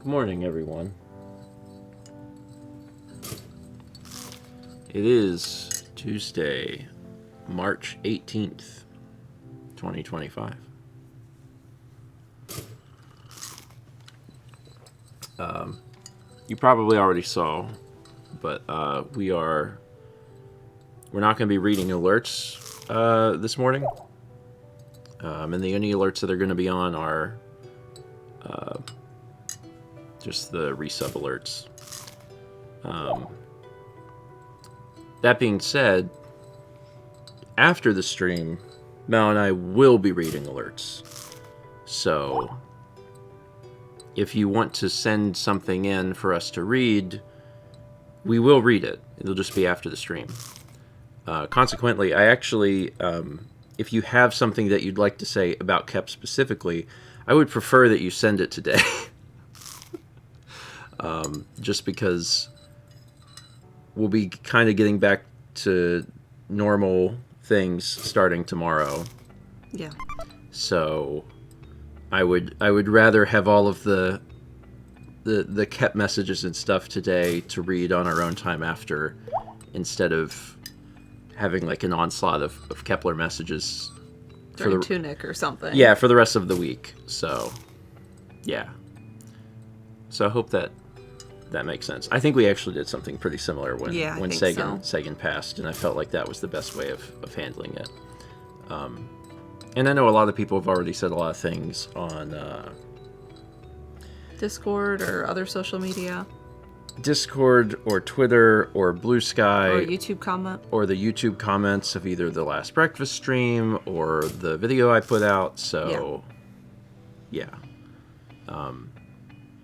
Good morning, everyone. It is Tuesday, March 18th, 2025. You probably already saw, but we're not going to be reading alerts this morning. And the only alerts that are going to be on are just the resub alerts. That being said, after the stream, Mel and I will be reading alerts. So, if you want to send something in for us to read, we will read it. It'll just be after the stream. Consequently, I actually, if you have something that you'd like to say about Kep specifically, I would prefer that you send it today. Just because we'll be kind of getting back to normal things starting tomorrow. Yeah. So I would rather have all of the Kep messages and stuff today to read on our own time after, instead of having like an onslaught of Kepler messages During Tunic or something. Yeah, for the rest of the week. So yeah. So I hope that makes sense. I think we actually did something pretty similar when Sagan passed, and I felt like that was the best way of handling it. And I know a lot of people have already said a lot of things on Discord or other social media. Discord or Twitter or Blue Sky. Or YouTube comment. Or the YouTube comments of either the last breakfast stream or the video I put out. So, yeah.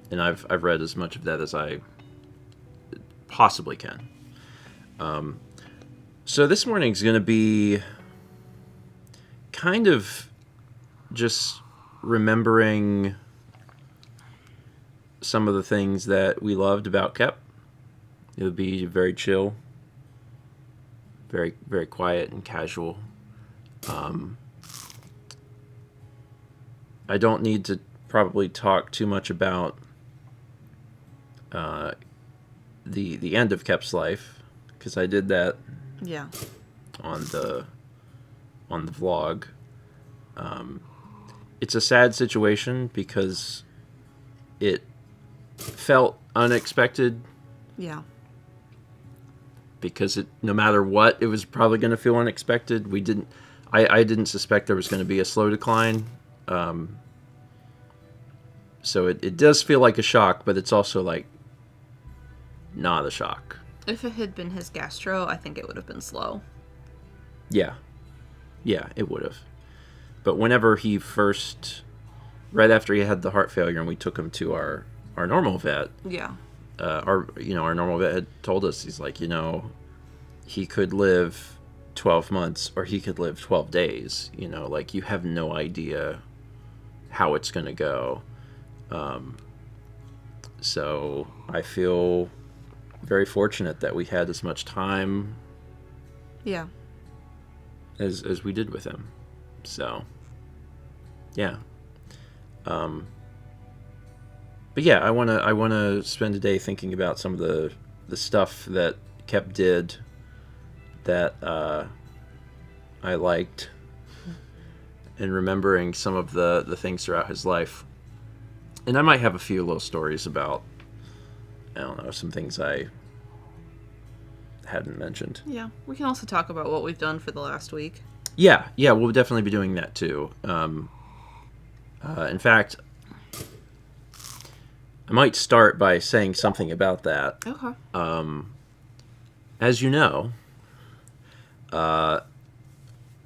And I've read as much of that as I possibly can. So this morning's going to be kind of just remembering some of the things that we loved about Kep. It'll be very chill, very, very quiet and casual. I don't need to probably talk too much about the end of Kep's life, because I did that on the vlog. It's a sad situation because it felt unexpected. Yeah. Because no matter what, it was probably going to feel unexpected. I didn't suspect there was going to be a slow decline. So it does feel like a shock, but it's also like not a shock. If it had been his gastro, I think it would have been slow. Yeah. Yeah, it would have. But whenever right after he had the heart failure and we took him to our normal vet. Yeah. Our normal vet had told us, he's like, he could live 12 months or he could live 12 days. Like, you have no idea how it's going to go. So I feel very fortunate that we had as much time as we did with him. So yeah. But yeah, I wanna spend a day thinking about some of the stuff that Kep did that I liked, and remembering some of the things throughout his life. And I might have a few little stories about, I don't know, some things I hadn't mentioned. Yeah, we can also talk about what we've done for the last week. Yeah, we'll definitely be doing that too. In fact, I might start by saying something about that. Okay. As you know,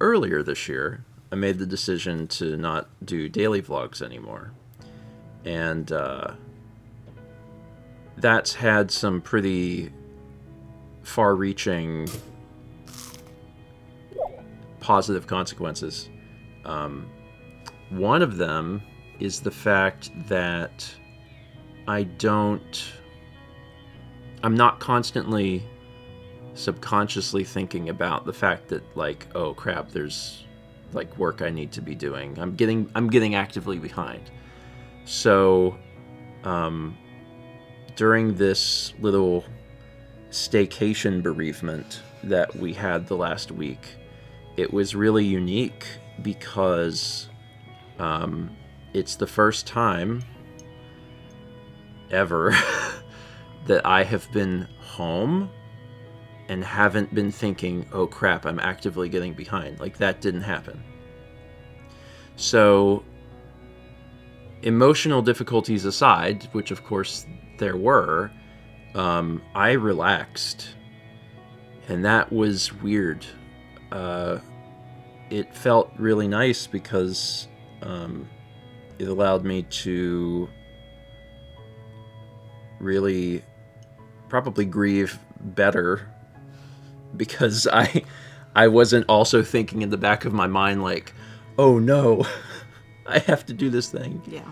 earlier this year, I made the decision to not do daily vlogs anymore. And that's had some pretty far-reaching positive consequences. One of them is the fact that I'm not constantly subconsciously thinking about the fact that, like, oh crap, there's like work I need to be doing. I'm getting actively behind. So during this little staycation bereavement that we had the last week, it was really unique because it's the first time ever that I have been home and haven't been thinking, oh crap, I'm actively getting behind. Like, that didn't happen. So, emotional difficulties aside, which of course there were, I relaxed. And that was weird. It felt really nice because it allowed me to really probably grieve better, because I wasn't also thinking in the back of my mind like, oh no, I have to do this thing. Yeah.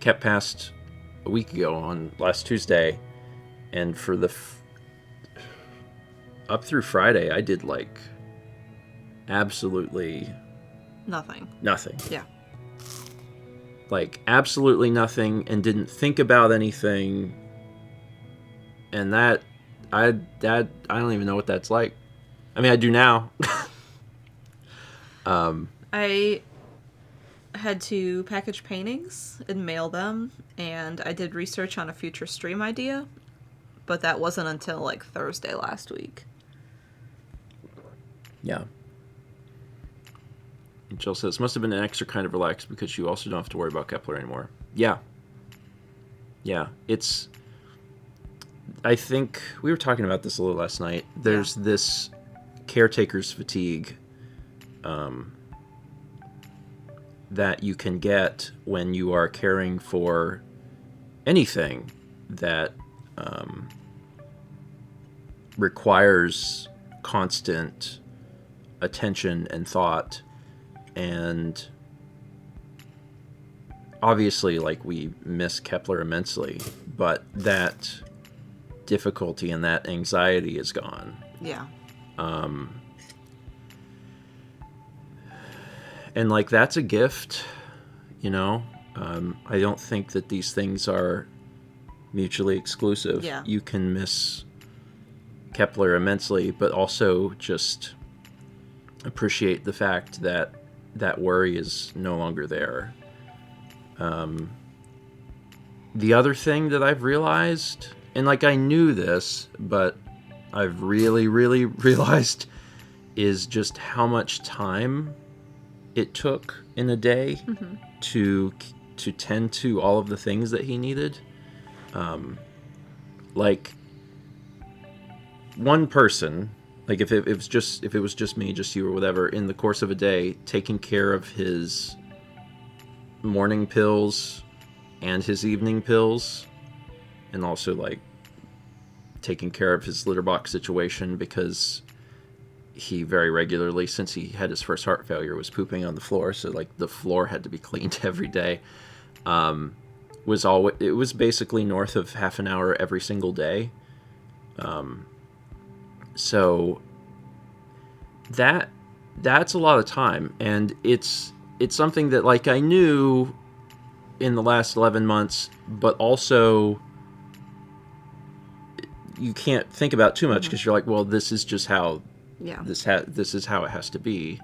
Kept passed a week ago on last Tuesday, and for the up through Friday, I did like absolutely Nothing. Yeah. Like absolutely nothing, and didn't think about anything. And I don't even know what that's like. I mean, I do now. I had to package paintings and mail them, and I did research on a future stream idea, but that wasn't until like Thursday last week. Yeah. And Jill says, must have been an extra kind of relaxed because you also don't have to worry about Kepler anymore. Yeah. Yeah. I think we were talking about this a little last night. There's this caretaker's fatigue that you can get when you are caring for anything that requires constant attention and thought. And obviously, like, we miss Kepler immensely, but that difficulty and that anxiety is gone. Yeah. And like, that's a gift, you know. I don't think that these things are mutually exclusive. Yeah. You can miss Kepler immensely, but also just appreciate the fact that that worry is no longer there. The other thing that I've realized, and like, I knew this, but I've really, really realized, is just how much time it took in a day to tend to all of the things that he needed. Like, one person, like if it was just me, just you or whatever, in the course of a day, taking care of his morning pills and his evening pills, and also like taking care of his litter box situation, because he very regularly, since he had his first heart failure, was pooping on the floor, so like the floor had to be cleaned every day. It was basically north of half an hour every single day. So that's a lot of time, and it's something that, like, I knew in the last 11 months, but also you can't think about too much, because you're like, well, this is just how this is how it has to be.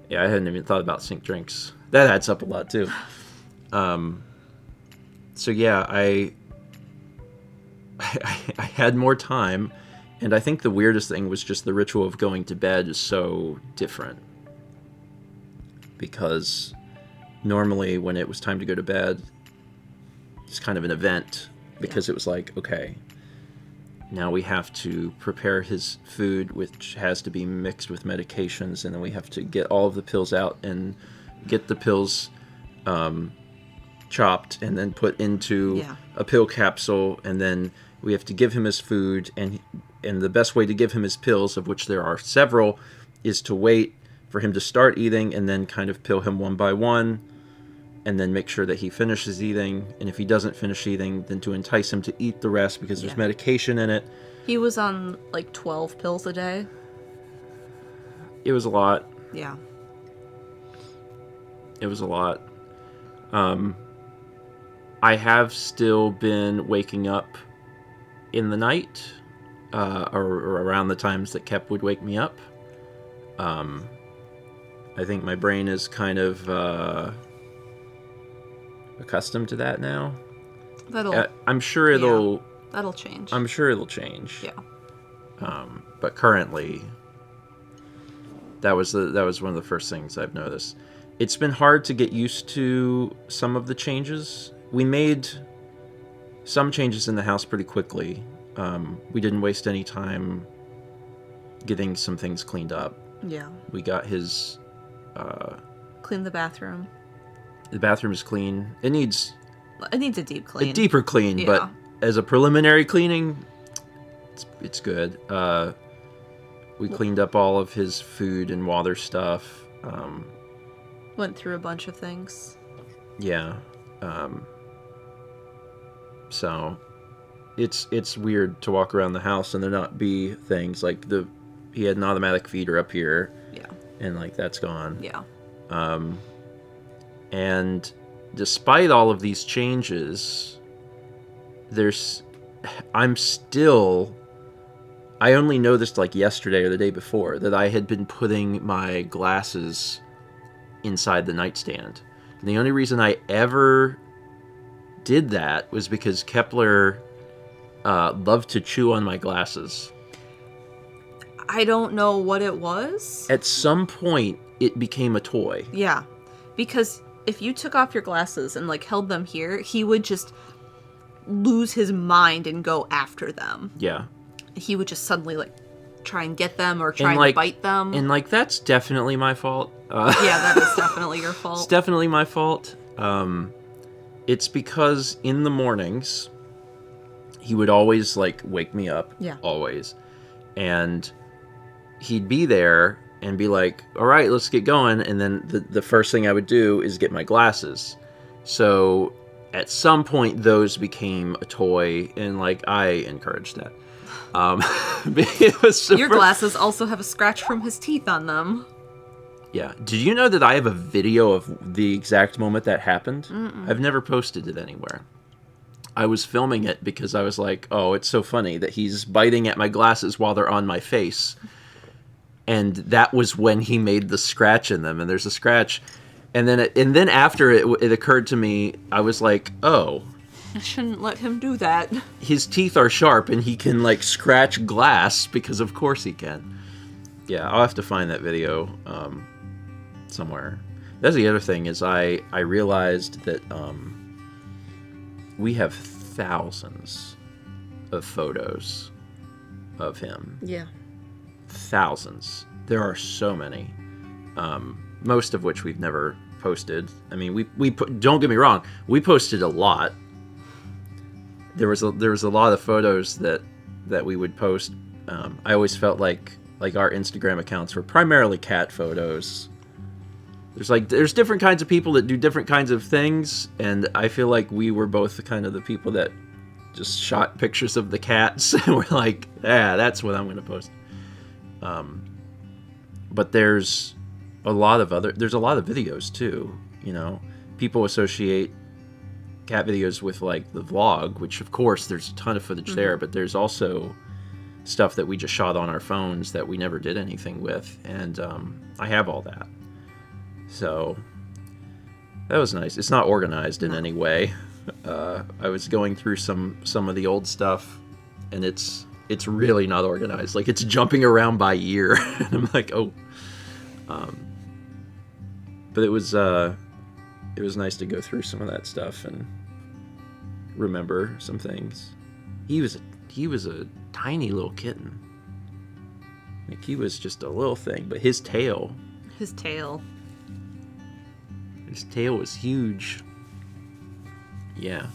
Yeah, I hadn't even thought about sync drinks. That adds up a lot too. So yeah, I had more time, and I think the weirdest thing was just the ritual of going to bed is so different. Because normally when it was time to go to bed, it's kind of an event, because it was like, okay, now we have to prepare his food, which has to be mixed with medications, and then we have to get all of the pills out and get the pills chopped and then put into a pill capsule, and then we have to give him his food, and the best way to give him his pills, of which there are several, is to wait for him to start eating and then kind of pill him one by one, and then make sure that he finishes eating, and if he doesn't finish eating, then to entice him to eat the rest, because there's medication in it. He was on like 12 pills a day. It was a lot. Yeah. It was a lot. I have still been waking up in the night, or around the times that Kep would wake me up. I think my brain is kind of accustomed to that now. I'm sure it'll. That'll change. I'm sure it'll change. Yeah. But currently, that was one of the first things I've noticed. It's been hard to get used to some of the changes. We made some changes in the house pretty quickly. We didn't waste any time getting some things cleaned up. Yeah. We got his... Clean the bathroom. The bathroom is clean. It needs a deep clean. A deeper clean, yeah. But as a preliminary cleaning, it's good. We cleaned up all of his food and water stuff. Went through a bunch of things. Yeah. So it's weird to walk around the house and there not be things like he had an automatic feeder up here. Yeah. And like that's gone. Yeah. And despite all of these changes, I only noticed like yesterday or the day before that I had been putting my glasses inside the nightstand. And the only reason I ever did that was because Kepler loved to chew on my glasses. I don't know what it was. At some point, it became a toy. Yeah, because if you took off your glasses and like held them here, he would just lose his mind and go after them. Yeah. He would just suddenly like try and get them or try and bite them. And like that's definitely my fault. Yeah, that is definitely your fault. It's definitely my fault. It's because in the mornings he would always like wake me up. Yeah. Always. And he'd be there and be like, all right, let's get going. And then the first thing I would do is get my glasses. So at some point those became a toy and like I encouraged that. It was Your glasses also have a scratch from his teeth on them. Yeah. Did you know that I have a video of the exact moment that happened? Mm-mm. I've never posted it anywhere. I was filming it because I was like, oh, it's so funny that he's biting at my glasses while they're on my face. And that was when he made the scratch in them. And there's a scratch. And then after it occurred to me, I was like, oh. I shouldn't let him do that. His teeth are sharp and he can like scratch glass because of course he can. Yeah, I'll have to find that video somewhere. That's the other thing is I realized that we have thousands of photos of him. Yeah. Thousands. There are so many. Most of which we've never posted. I mean, don't get me wrong, we posted a lot. There was a lot of photos that we would post. I always felt like our Instagram accounts were primarily cat photos. There's different kinds of people that do different kinds of things, and I feel like we were both kind of the people that just shot pictures of the cats and we're like, yeah, that's what I'm going to post. But there's a lot of videos too. You know, people associate cat videos with like the vlog, which of course there's a ton of footage there, but there's also stuff that we just shot on our phones that we never did anything with, and I have all that. So that was nice. It's not organized in any way. I was going through some of the old stuff, and it's really not organized. Like it's jumping around by year, and I'm like, oh. But it was nice to go through some of that stuff and remember some things. He was a tiny little kitten. Like he was just a little thing, but his tail was huge. Yeah.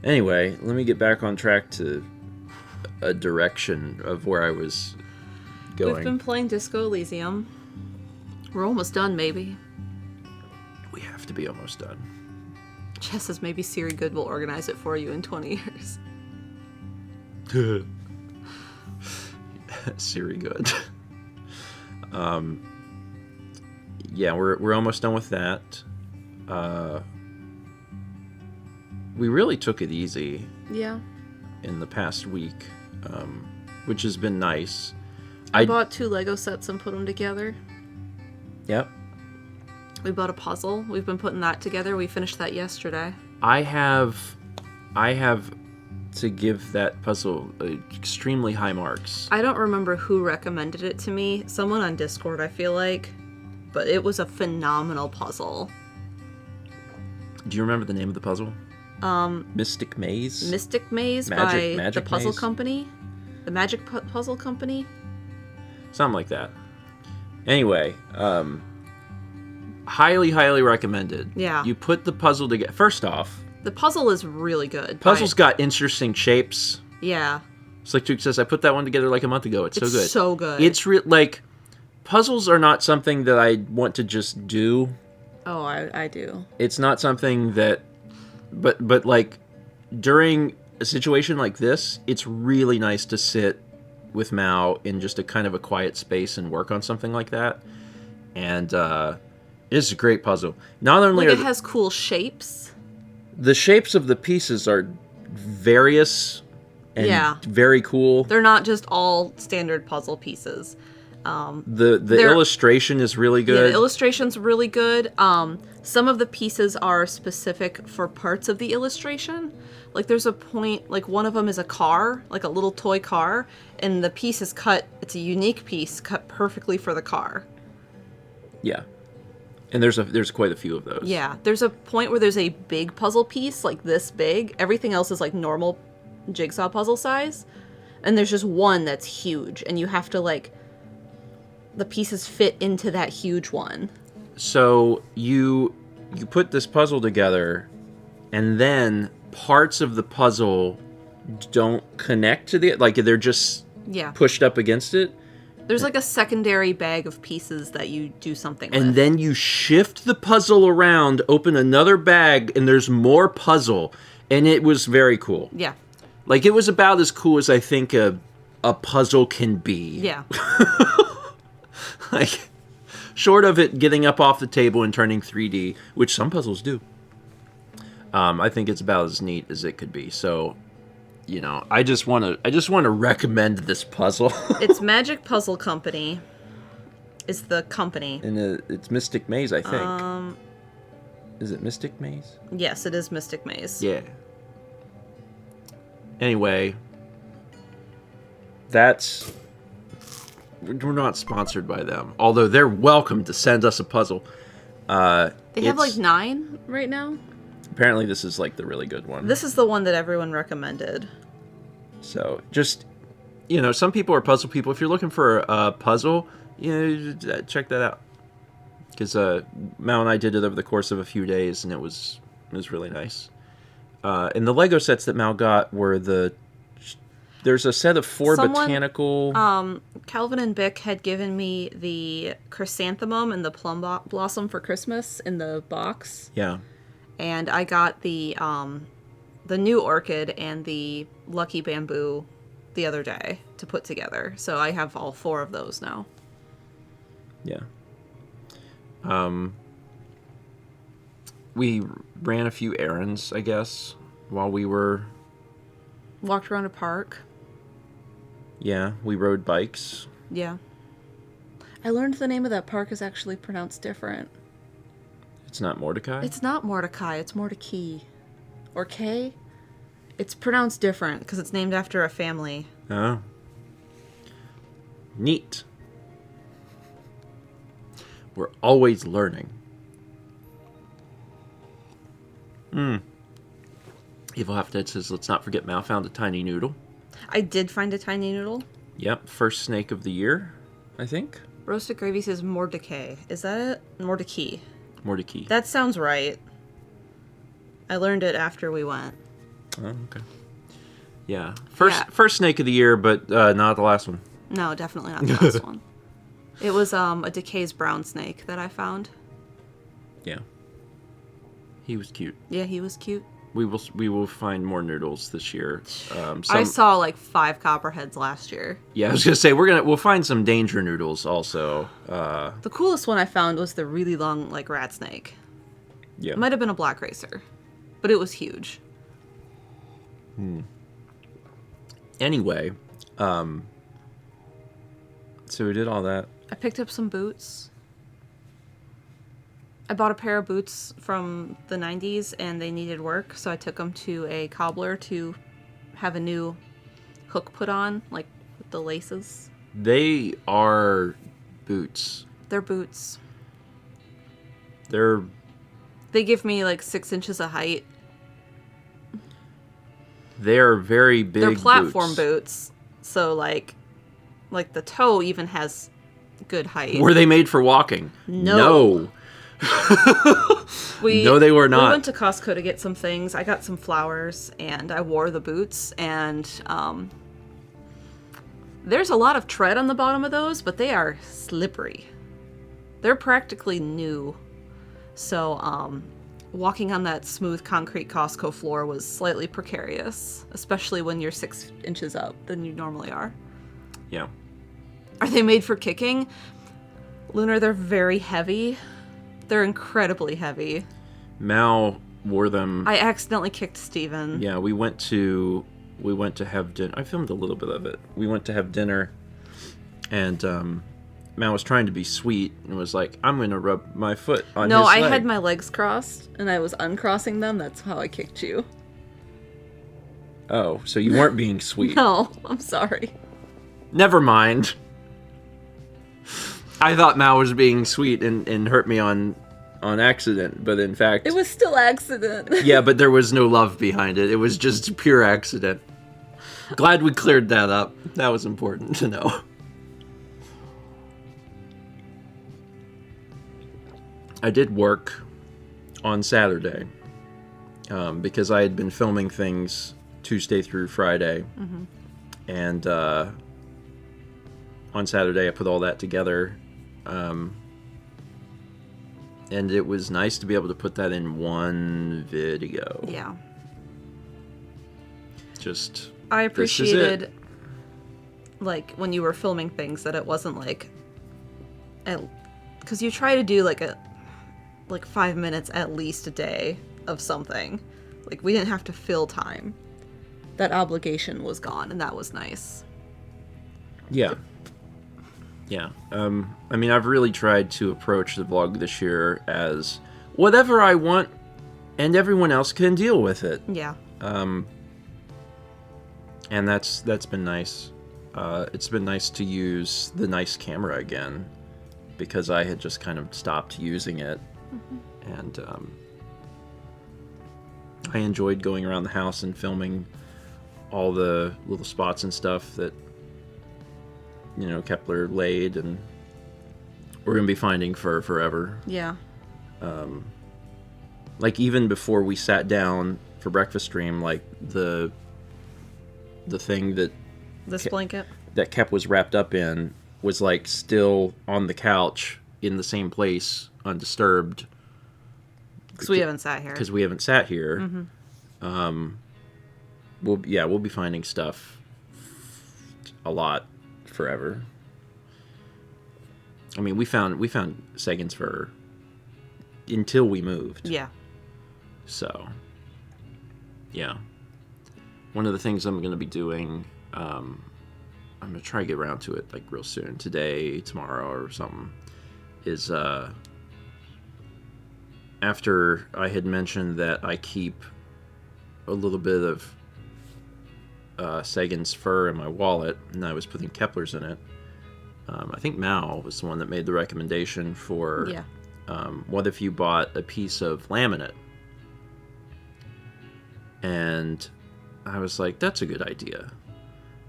Anyway, let me get back on track to a direction of where I was going. We've been playing Disco Elysium. We're almost done, maybe. We have to be almost done. Jess says maybe Siri Good will organize it for you in 20 years. Siri Good. Yeah, we're almost done with that. we really took it easy Yeah. in the past week, which has been nice. I bought 2 Lego sets and put them together. Yep. We bought a puzzle. We've been putting that together. We finished that yesterday. I have to give that puzzle extremely high marks. I don't remember who recommended it to me. Someone on Discord, I feel like. But it was a phenomenal puzzle. Do you remember the name of the puzzle? Mystic Maze? Mystic Maze Magic by the Puzzle Maze? Company. The Magic Puzzle Company. Something like that. Anyway, highly, highly recommended. Yeah. You put the puzzle together. First off, The puzzle is really good. puzzle's got interesting shapes. Yeah. Slick Duke says, I put that one together like a month ago. It's so good. So good. It's like, puzzles are not something that I want to just do. Oh, I do. It's not something that, but like, during a situation like this, it's really nice to sit with Mao in just a kind of a quiet space and work on something like that. And it's a great puzzle. Not only Like, it has cool shapes. the shapes of the pieces are various and very cool. They're not just all standard puzzle pieces. The illustration is really Yeah, good. the illustration's really good. Some of the pieces are specific for parts of the illustration. Like, there's a point, like, one of them is a car, like a little toy car, and the piece is cut, it's a unique piece, cut perfectly for the car. Yeah. And there's quite a few of those. Yeah, there's a point where there's a big puzzle piece, like this big. Everything else is, like, normal jigsaw puzzle size. And there's just one that's huge, and you have to, like, the pieces fit into that huge one. So you put this puzzle together, and then parts of the puzzle don't connect to the, like, they're just pushed up against it. There's like a secondary bag of pieces that you do something with. And then you shift the puzzle around, open another bag, and there's more puzzle. And it was very cool. Yeah. Like, it was about as cool as I think a puzzle can be. Yeah. Like, short of it getting up off the table and turning 3D, which some puzzles do. I think it's about as neat as it could be. So, you know, I just want to recommend this puzzle. It's Magic Puzzle Company. Is the company. And it's Mystic Maze, I think. Is it Mystic Maze? Yes, it is Mystic Maze. Yeah. Anyway, that's... We're not sponsored by them, although they're welcome to send us a puzzle. They have like 9 right now. Apparently this is like the really good one. This is the one that everyone recommended. So just, you know, some people are puzzle people. If you're looking for a puzzle, you know, check that out. Because Mal and I did it over the course of a few days, and it was really nice. And the Lego sets that Mal got were there's a set of 4 botanical... Calvin and Bick had given me the chrysanthemum and the plum blossom for Christmas in the box. Yeah. And I got the new orchid and the lucky bamboo the other day to put together. So I have all 4 of those now. Yeah. We ran a few errands, I guess, while we were... Walked around a park. Yeah, we rode bikes. Yeah. I learned the name of that park is actually pronounced different. It's not Mordecai? It's not Mordecai, it's Mordecai. Or K? It's pronounced different because it's named after a family. Oh. Neat. We're always learning. Evil Half Dead says, let's not forget Mal found a tiny noodle. I did find a tiny noodle. Yep, first snake of the year, I think. Roasted Gravy says Mordecai. Is that it? Mordecai. Mordecai. That sounds right. I learned it after we went. Oh, okay. Yeah. First snake of the year, but not the last one. No, definitely not the last one. It was a Decay's brown snake that I found. Yeah. He was cute. Yeah, he was cute. We will find more noodles this year. I saw like 5 copperheads last year. Yeah, I was gonna say we'll find some danger noodles also. The coolest one I found was the really long like rat snake. Yeah. It might have been a black racer, but it was huge. Anyway, so we did all that. I picked up some boots. I bought a pair of boots from the 90s and they needed work, so I took them to a cobbler to have a new hook put on, like with the laces. They are boots. They're boots. They give me like 6 inches of height. They're very big. They're platform boots. So like the toe even has good height. Were they made for walking? No. No, they were not. We went to Costco to get some things. I got some flowers and I wore the boots, and there's a lot of tread on the bottom of those, but they are slippery. They're practically new. So walking on that smooth concrete Costco floor was slightly precarious, especially when you're 6 inches up than you normally are. Yeah. Are they made for kicking? Lunar, they're very heavy. They're incredibly heavy. Mal wore them. I accidentally kicked Steven. Yeah, we went to have dinner. I filmed a little bit of it. We went to have dinner, and Mal was trying to be sweet and was like, "I'm going to rub my foot on his leg." No, I had my legs crossed, and I was uncrossing them. That's how I kicked you. Oh, so you weren't being sweet. No, I'm sorry. Never mind. I thought Mal was being sweet and hurt me on accident, but in fact... It was still accident. Yeah, but there was no love behind it. It was just pure accident. Glad we cleared that up. That was important to know. I did work on Saturday because I had been filming things Tuesday through Friday. Mm-hmm. And on Saturday I put all that together. And it was nice to be able to put that in one video. Yeah. Just... I appreciated, like, when you were filming things, that it wasn't like... Because you try to do, like 5 minutes at least a day of something. Like, we didn't have to fill time. That obligation was gone, and that was nice. Yeah. Yeah. I mean, I've really tried to approach the vlog this year as whatever I want, and everyone else can deal with it. Yeah. And that's been nice. It's been nice to use the nice camera again, because I had just kind of stopped using it. Mm-hmm. And I enjoyed going around the house and filming all the little spots and stuff that, you know, Kepler laid, and we're gonna be finding for forever. Yeah. Like, even before we sat down for breakfast stream, like the thing that this blanket that Kep was wrapped up in was like still on the couch in the same place, undisturbed. Because we haven't sat here. Mm-hmm. We'll be finding stuff a lot forever. I mean, we found Sagan's fur until we moved. Yeah. So, yeah. One of the things I'm going to be doing, I'm going to try to get around to it, like, real soon. Today, tomorrow, or something. Is, after I had mentioned that I keep a little bit of Sagan's fur in my wallet, and I was putting Kepler's in it. I think Mal was the one that made the recommendation for, what if you bought a piece of laminate? And I was like, that's a good idea.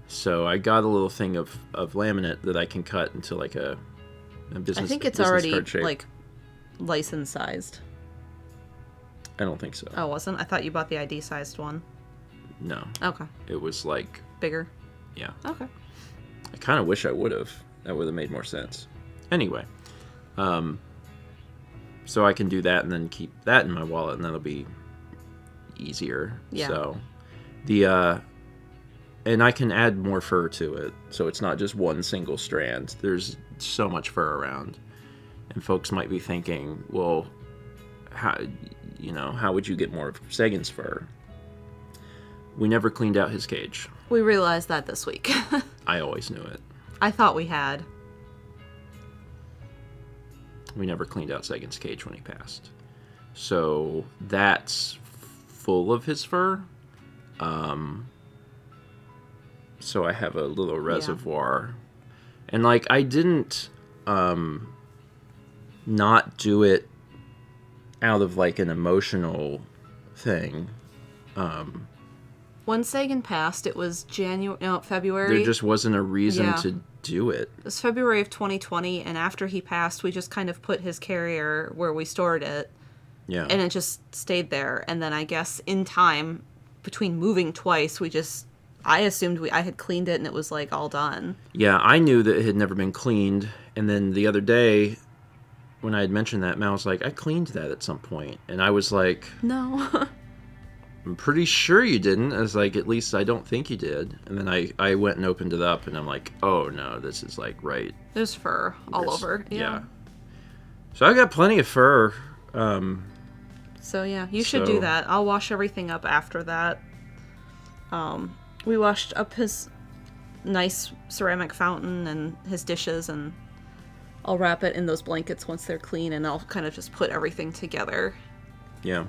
So I got a little thing of laminate that I can cut into like a business. I think it's already like license sized. I don't think so. Oh, wasn't? I thought you bought the ID sized one. No. Okay. It was like bigger. Yeah. Okay. I kind of wish I would have. That would have made more sense. Anyway, so I can do that and then keep that in my wallet, and that'll be easier. Yeah. So and I can add more fur to it, so it's not just one single strand. There's so much fur around, and folks might be thinking, well, how would you get more of Sagan's fur? We never cleaned out his cage. We realized that this week. I always knew it. I thought we had. We never cleaned out Sagan's cage when he passed. So that's full of his fur. So I have a little reservoir. And, like, I didn't not do it out of, like, an emotional thing. When Sagan passed, it was February. There just wasn't a reason Yeah. to do it. It was February of 2020, and after he passed, we just kind of put his carrier where we stored it, Yeah. and it just stayed there. And then I guess in time, between moving twice, I assumed I had cleaned it and it was, like, all done. Yeah, I knew that it had never been cleaned, and then the other day, when I had mentioned that, Mal was like, I cleaned that at some point. And I was like, No. I'm pretty sure you didn't. I was like, at least I don't think you did. And then I went and opened it up, and I'm like, oh no, this is like right. There's fur all over. Yeah. So I got plenty of fur. So yeah, you should do that. I'll wash everything up after that. We washed up his nice ceramic fountain and his dishes, and I'll wrap it in those blankets once they're clean, and I'll kind of just put everything together. Yeah.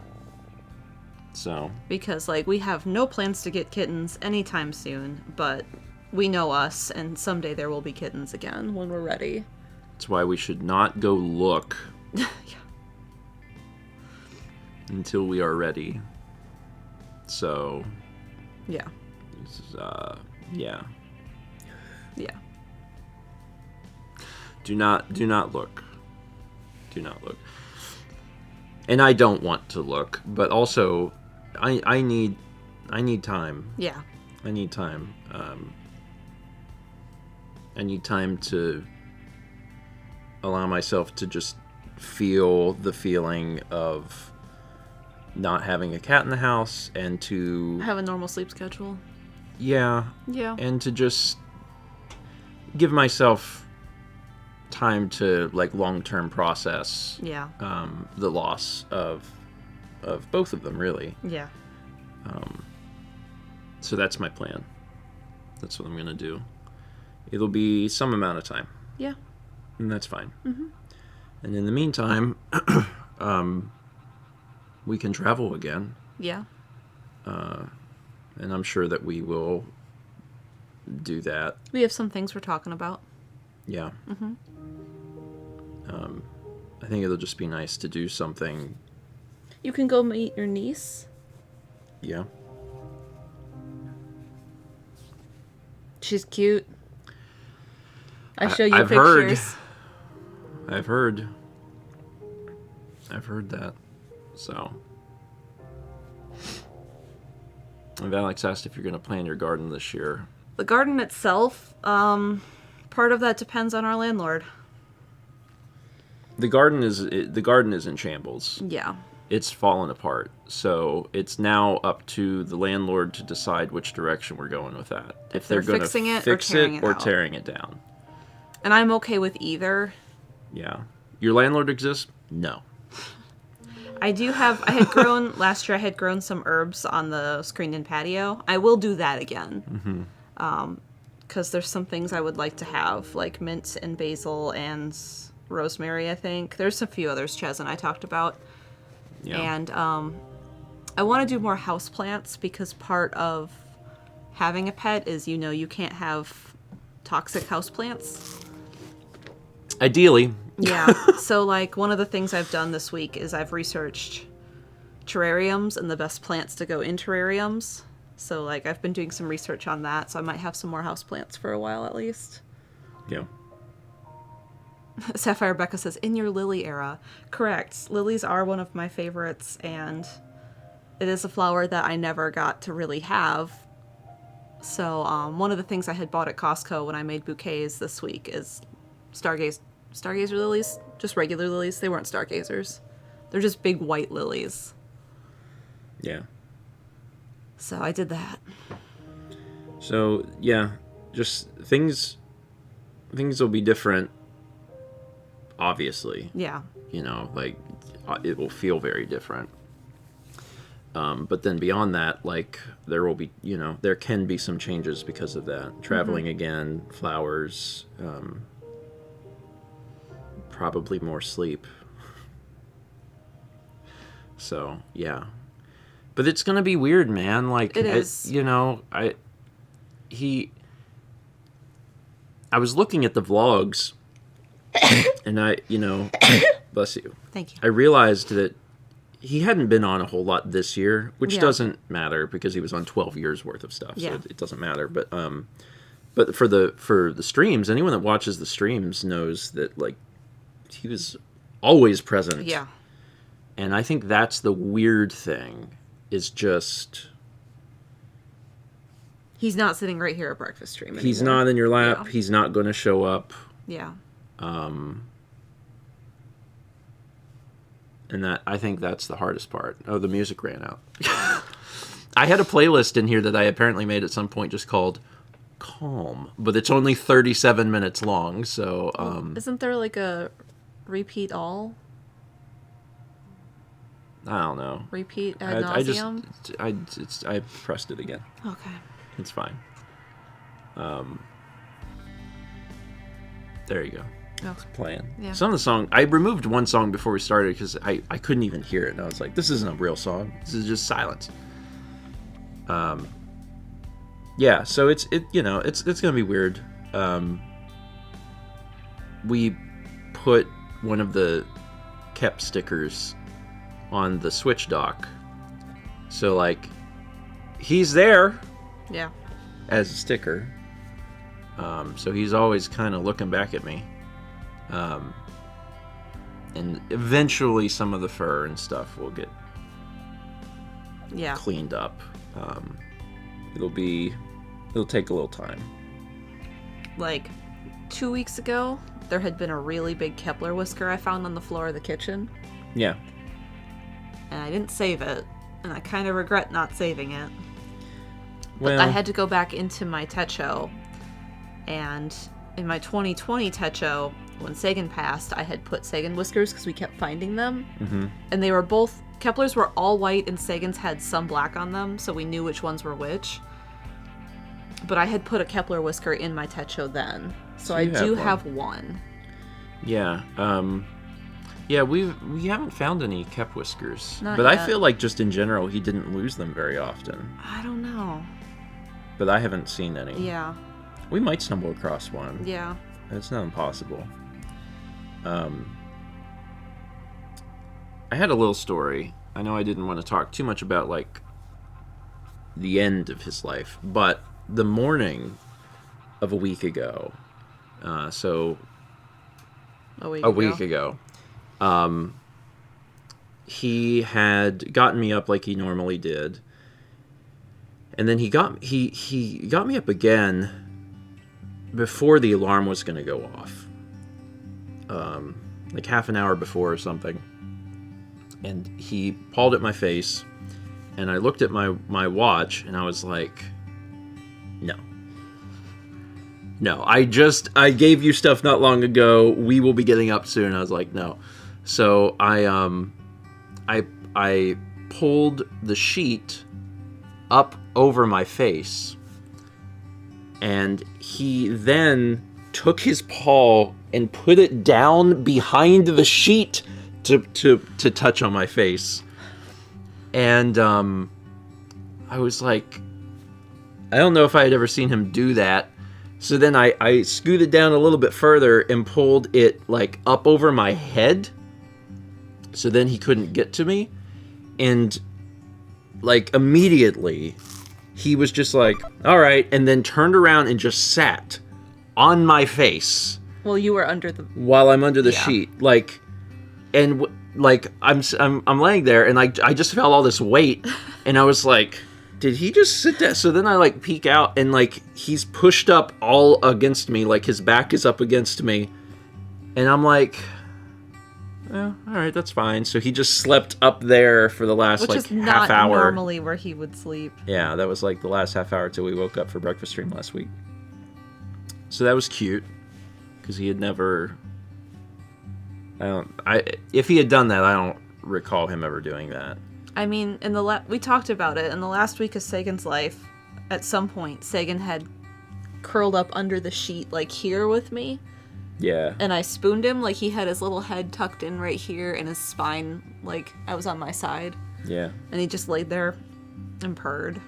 So. Because, like, we have no plans to get kittens anytime soon, but we know us, and someday there will be kittens again when we're ready. That's why we should not go look Yeah. until we are ready. So. Yeah. This is, yeah. Yeah. Do not look. Do not look. And I don't want to look, but also I need time. Yeah. I need time. I need time to allow myself to just feel the feeling of not having a cat in the house, and to Have a normal sleep schedule. Yeah. And to just give myself time to, like, long-term process Yeah. the loss of both of them, really. Yeah. So that's my plan. That's what I'm gonna do. It'll be some amount of time, Yeah. and that's fine. Mm-hmm. And in the meantime, we can travel again, Yeah. and I'm sure that we will do that. We have some things we're talking about. Yeah. Mm-hmm. I think it'll just be nice to do something. You can go meet your niece. Yeah. She's cute. I show you I've pictures. I've heard that. So. And Alex asked if you're going to plant your garden this year. The garden itself, part of that depends on our landlord. The garden is in shambles. Yeah. It's fallen apart. So it's now up to the landlord to decide which direction we're going with that. If they're going to fixing it fix or tearing it it or out. tearing it down. And I'm okay with either. Yeah. Your landlord exists? No. I had grown, last year I had grown some herbs on the screened-in patio. I will do that again. Mm-hmm. Because there's some things I would like to have, like mint and basil and rosemary, I think. There's a few others Chaz and I talked about. Yeah. And I want to do more houseplants, because part of having a pet is, you can't have toxic houseplants. Ideally. Yeah. So, like, one of the things I've done this week is I've researched terrariums and the best plants to go in terrariums. So, like, I've been doing some research on that, so I might have some more houseplants for a while at least. Yeah. Sapphire Becca says, in your lily era. Correct. Lilies are one of my favorites, and it is a flower that I never got to really have. So, one of the things I had bought at Costco when I made bouquets this week is stargazer lilies. Just regular lilies. They weren't stargazers. They're just big white lilies. Yeah. So I did that. So, yeah, just things will be different, obviously. Yeah. Like, it will feel very different. But then beyond that, like, there will be, there can be some changes because of that. Traveling again, flowers, probably more sleep. So, yeah. But it's going to be weird, man. Like, It is. I was looking at the vlogs, and bless you. Thank you. I realized that he hadn't been on a whole lot this year, which Yeah. doesn't matter because he was on 12 years worth of stuff, so Yeah. it doesn't matter. But for the streams, anyone that watches the streams knows that, like, he was always present. Yeah. And I think that's the weird thing, is just He's not sitting right here at breakfast stream anymore. he's not in your lap. Yeah. He's not going to show up. Yeah. And I think that's the hardest part. Oh, the music ran out. I had a playlist in here that I apparently made at some point just called Calm, but it's only 37 minutes long, so Isn't there like a repeat all? I don't know. Repeat ad I nauseum? I pressed it again. Okay. It's fine. There you go. Oh. It's playing. Yeah. Some of the song, I removed one song before we started because I couldn't even hear it, and I was like, this isn't a real song. This is just silence. Yeah, so it's gonna be weird. We put one of the Kep stickers on the Switch dock, so, like, he's there Yeah. as a sticker. So he's always kind of looking back at me. And eventually some of the fur and stuff will get Yeah. cleaned up. It'll take a little time. Like 2 weeks ago, there had been a really big Kepler whisker I found on the floor of the kitchen, Yeah. and I didn't save it, and I kind of regret not saving it. Well, I had to go back into my Techo, and in my 2020 Techo, when Sagan passed, I had put Sagan whiskers because we kept finding them, and they were both, Kepler's were all white and Sagan's had some black on them, so we knew which ones were which. But I had put a Kepler whisker in my Techo then, so I you do have have one. yeah. Yeah, we haven't found any Kep whiskers. Not but I yet. feel like just in general he didn't lose them very often. I don't know. But I haven't seen any. Yeah. We might stumble across one. Yeah. It's not impossible. I had a little story. I know I didn't want to talk too much about, like, the end of his life, but the morning of a week ago, so A week a week ago, he had gotten me up like he normally did, and then he got me up again before the alarm was going to go off, like half an hour before or something. And he pawed at my face, and I looked at my watch, and I was like, no, I gave you stuff not long ago. We will be getting up soon. I was like, no. So I pulled the sheet up over my face, and he then took his paw and put it down behind the sheet to touch on my face. And I was like, I don't know if I had ever seen him do that. So then I scooted down a little bit further and pulled it, like, up over my head, so then he couldn't get to me. And, like, immediately he was just like, all right, and then turned around and just sat on my face. Well, you were under the... While I'm under the Yeah. sheet, like, and like I'm laying there, and I just felt all this weight, and I was like, did he just sit there? So then I, like, peek out, and, like, he's pushed up all against me, like his back is up against me, and I'm like, all right, that's fine. So he just slept up there for the last, Which like, is not half hour. normally where he would sleep. Yeah, that was like the last half hour till we woke up for breakfast stream last week. So that was cute, because he had never... If he had done that, I don't recall him ever doing that. I mean, we talked about it in the last week of Sagan's life. At some point, Sagan had curled up under the sheet, like here with me. Yeah. And I spooned him, like he had his little head tucked in right here, and his spine, like I was on my side. Yeah. And he just laid there and purred.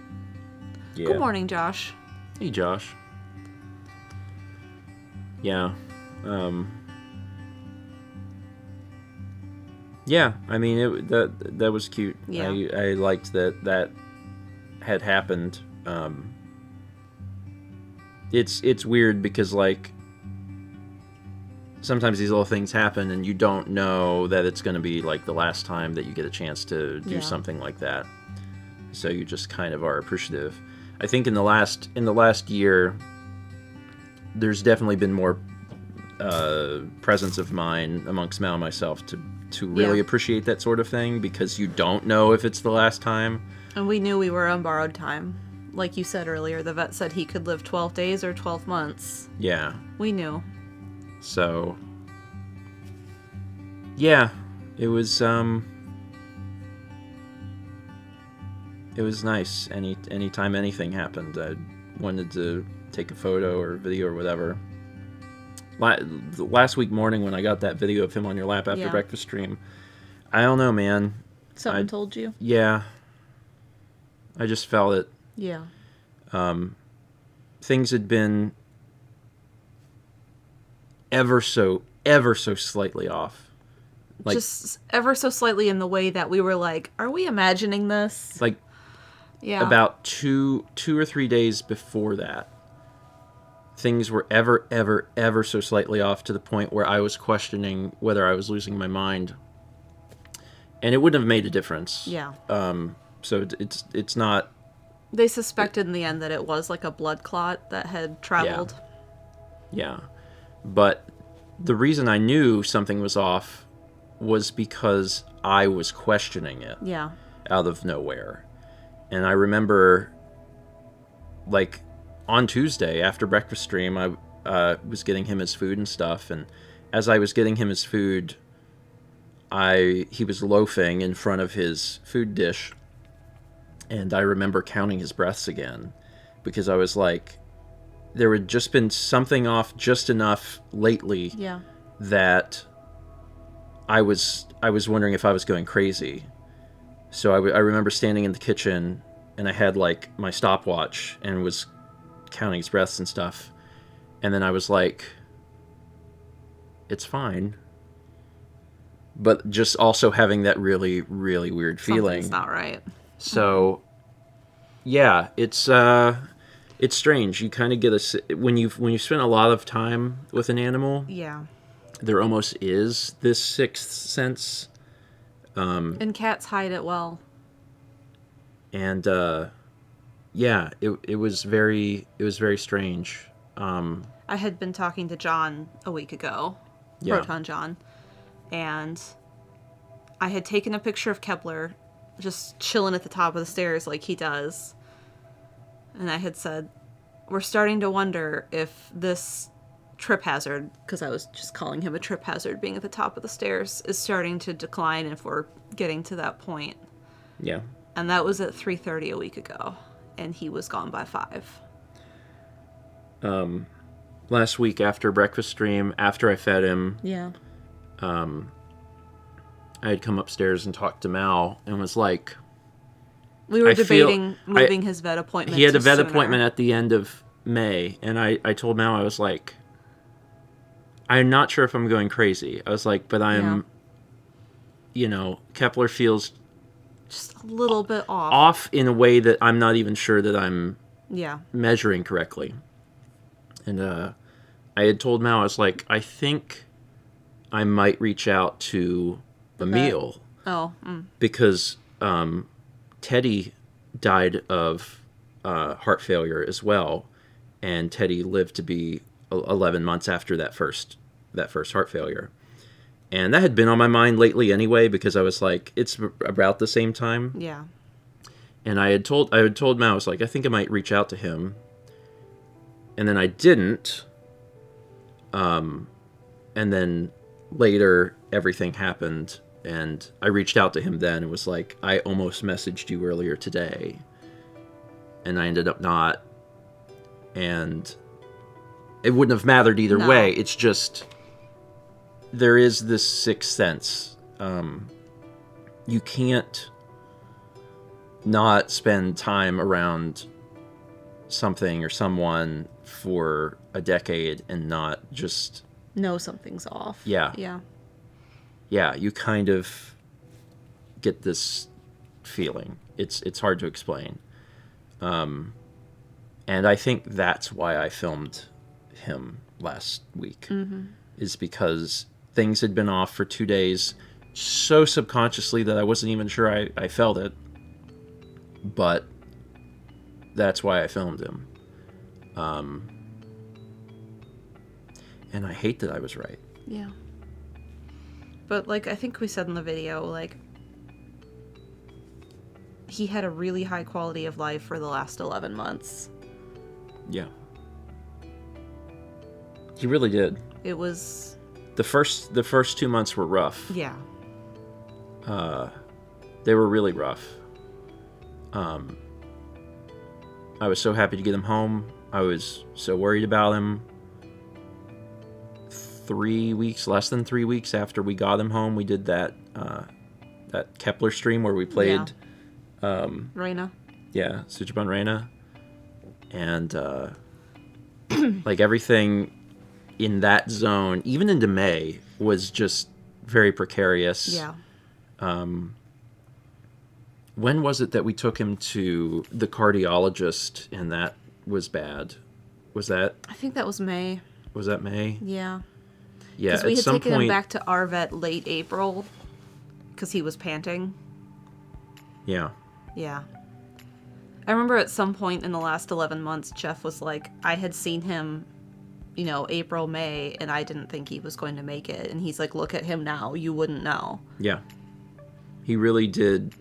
Yeah. Good morning, Josh. Hey, Josh. Yeah. Yeah, I mean, that was cute. Yeah. I liked that had happened. It's weird because, like, sometimes these little things happen and you don't know that it's going to be, like, the last time that you get a chance to do something like that. So you just kind of are appreciative. I think in the last year, there's definitely been more presence of mind amongst Mal and myself to really appreciate that sort of thing, because you don't know if it's the last time. And we knew we were on borrowed time. Like you said earlier, the vet said he could live 12 days or 12 months. Yeah. We knew. So, yeah, it was nice. Anytime anything happened, I wanted to take a photo or video or whatever. Last week morning when I got that video of him on your lap after breakfast stream, I don't know, man. Something told you? Yeah. I just felt it. Yeah. Things had been ever so slightly off. Like, just ever so slightly in the way that we were like, are we imagining this? Like, about two or 3 days before that, things were ever so slightly off to the point where I was questioning whether I was losing my mind. And it wouldn't have made a difference. Yeah. So it's not... They suspected in the end that it was like a blood clot that had traveled. Yeah. But the reason I knew something was off was because I was questioning it. Yeah. Out of nowhere. And I remember, like, on Tuesday after breakfast stream, I was getting him his food and stuff. And as I was getting him his food, he was loafing in front of his food dish. And I remember counting his breaths again, because I was like, there had just been something off just enough lately that I was wondering if I was going crazy. So I remember standing in the kitchen, and I had, like, my stopwatch and was counting his breaths and stuff. And then I was like, it's fine. But just also having that really, really weird feeling. Something's not right. So, yeah, it's strange. You kind of get when you spend a lot of time with an animal. Yeah. There almost is this sixth sense. And cats hide it well. And yeah, it was very strange. I had been talking to John a week ago, Proton John, and I had taken a picture of Kepler just chilling at the top of the stairs like he does. And I had said, we're starting to wonder if this trip hazard, because I was just calling him a trip hazard being at the top of the stairs, is starting to decline if we're getting to that point. Yeah. And that was at 3:30 a week ago, and he was gone by 5. Last week after breakfast stream, after I fed him, I had come upstairs and talked to Mal and was like... We were debating moving his vet appointment. He had a vet appointment at the end of May, and I told Mal, I was like, I'm not sure if I'm going crazy. I was like, but I'm, Kepler feels... just a little bit off. Off in a way that I'm not even sure that I'm measuring correctly. And I had told Mal, I was like, I think I might reach out to Emil. Oh. Because Teddy died of heart failure as well. And Teddy lived to be 11 months after that first heart failure. And that had been on my mind lately anyway, because I was like, it's about the same time. Yeah. And I had told Mal, I was like, I think I might reach out to him. And then I didn't. And then later everything happened, And I reached out to him then and was like, I almost messaged you earlier today, and I ended up not. And it wouldn't have mattered either way. It's just, there is this sixth sense. You can't not spend time around something or someone for a decade and not just know something's off. Yeah. You kind of get this feeling. It's hard to explain. And I think that's why I filmed him last week, is because things had been off for 2 days so subconsciously that I wasn't even sure I felt it. But that's why I filmed him. And I hate that I was right. Yeah. But, like, I think we said in the video, like, he had a really high quality of life for the last 11 months. Yeah. He really did. It was... The first 2 months were rough. Yeah. They were really rough. I was so happy to get him home. I was so worried about him. 3 weeks, less than 3 weeks after we got him home, we did that Kepler stream where we played Reina. Yeah, Suchiban Reina. And like everything in that zone, even into May, was just very precarious. Yeah. When was it that we took him to the cardiologist and that was bad? Was that... I think that was May. Was that May? Yeah. Yeah, because we had taken point... him back to our vet late April because he was panting. Yeah. Yeah. I remember at some point in the last 11 months, Jeff was like, I had seen him, April, May, and I didn't think he was going to make it. And he's like, look at him now. You wouldn't know. Yeah. He really did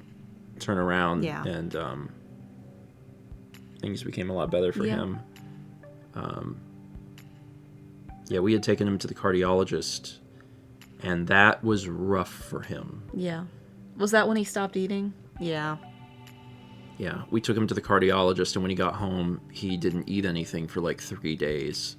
turn around. Yeah. And things became a lot better for him. Yeah, we had taken him to the cardiologist, and that was rough for him. Yeah. Was that when he stopped eating? Yeah. Yeah, we took him to the cardiologist, and when he got home, he didn't eat anything for like 3 days.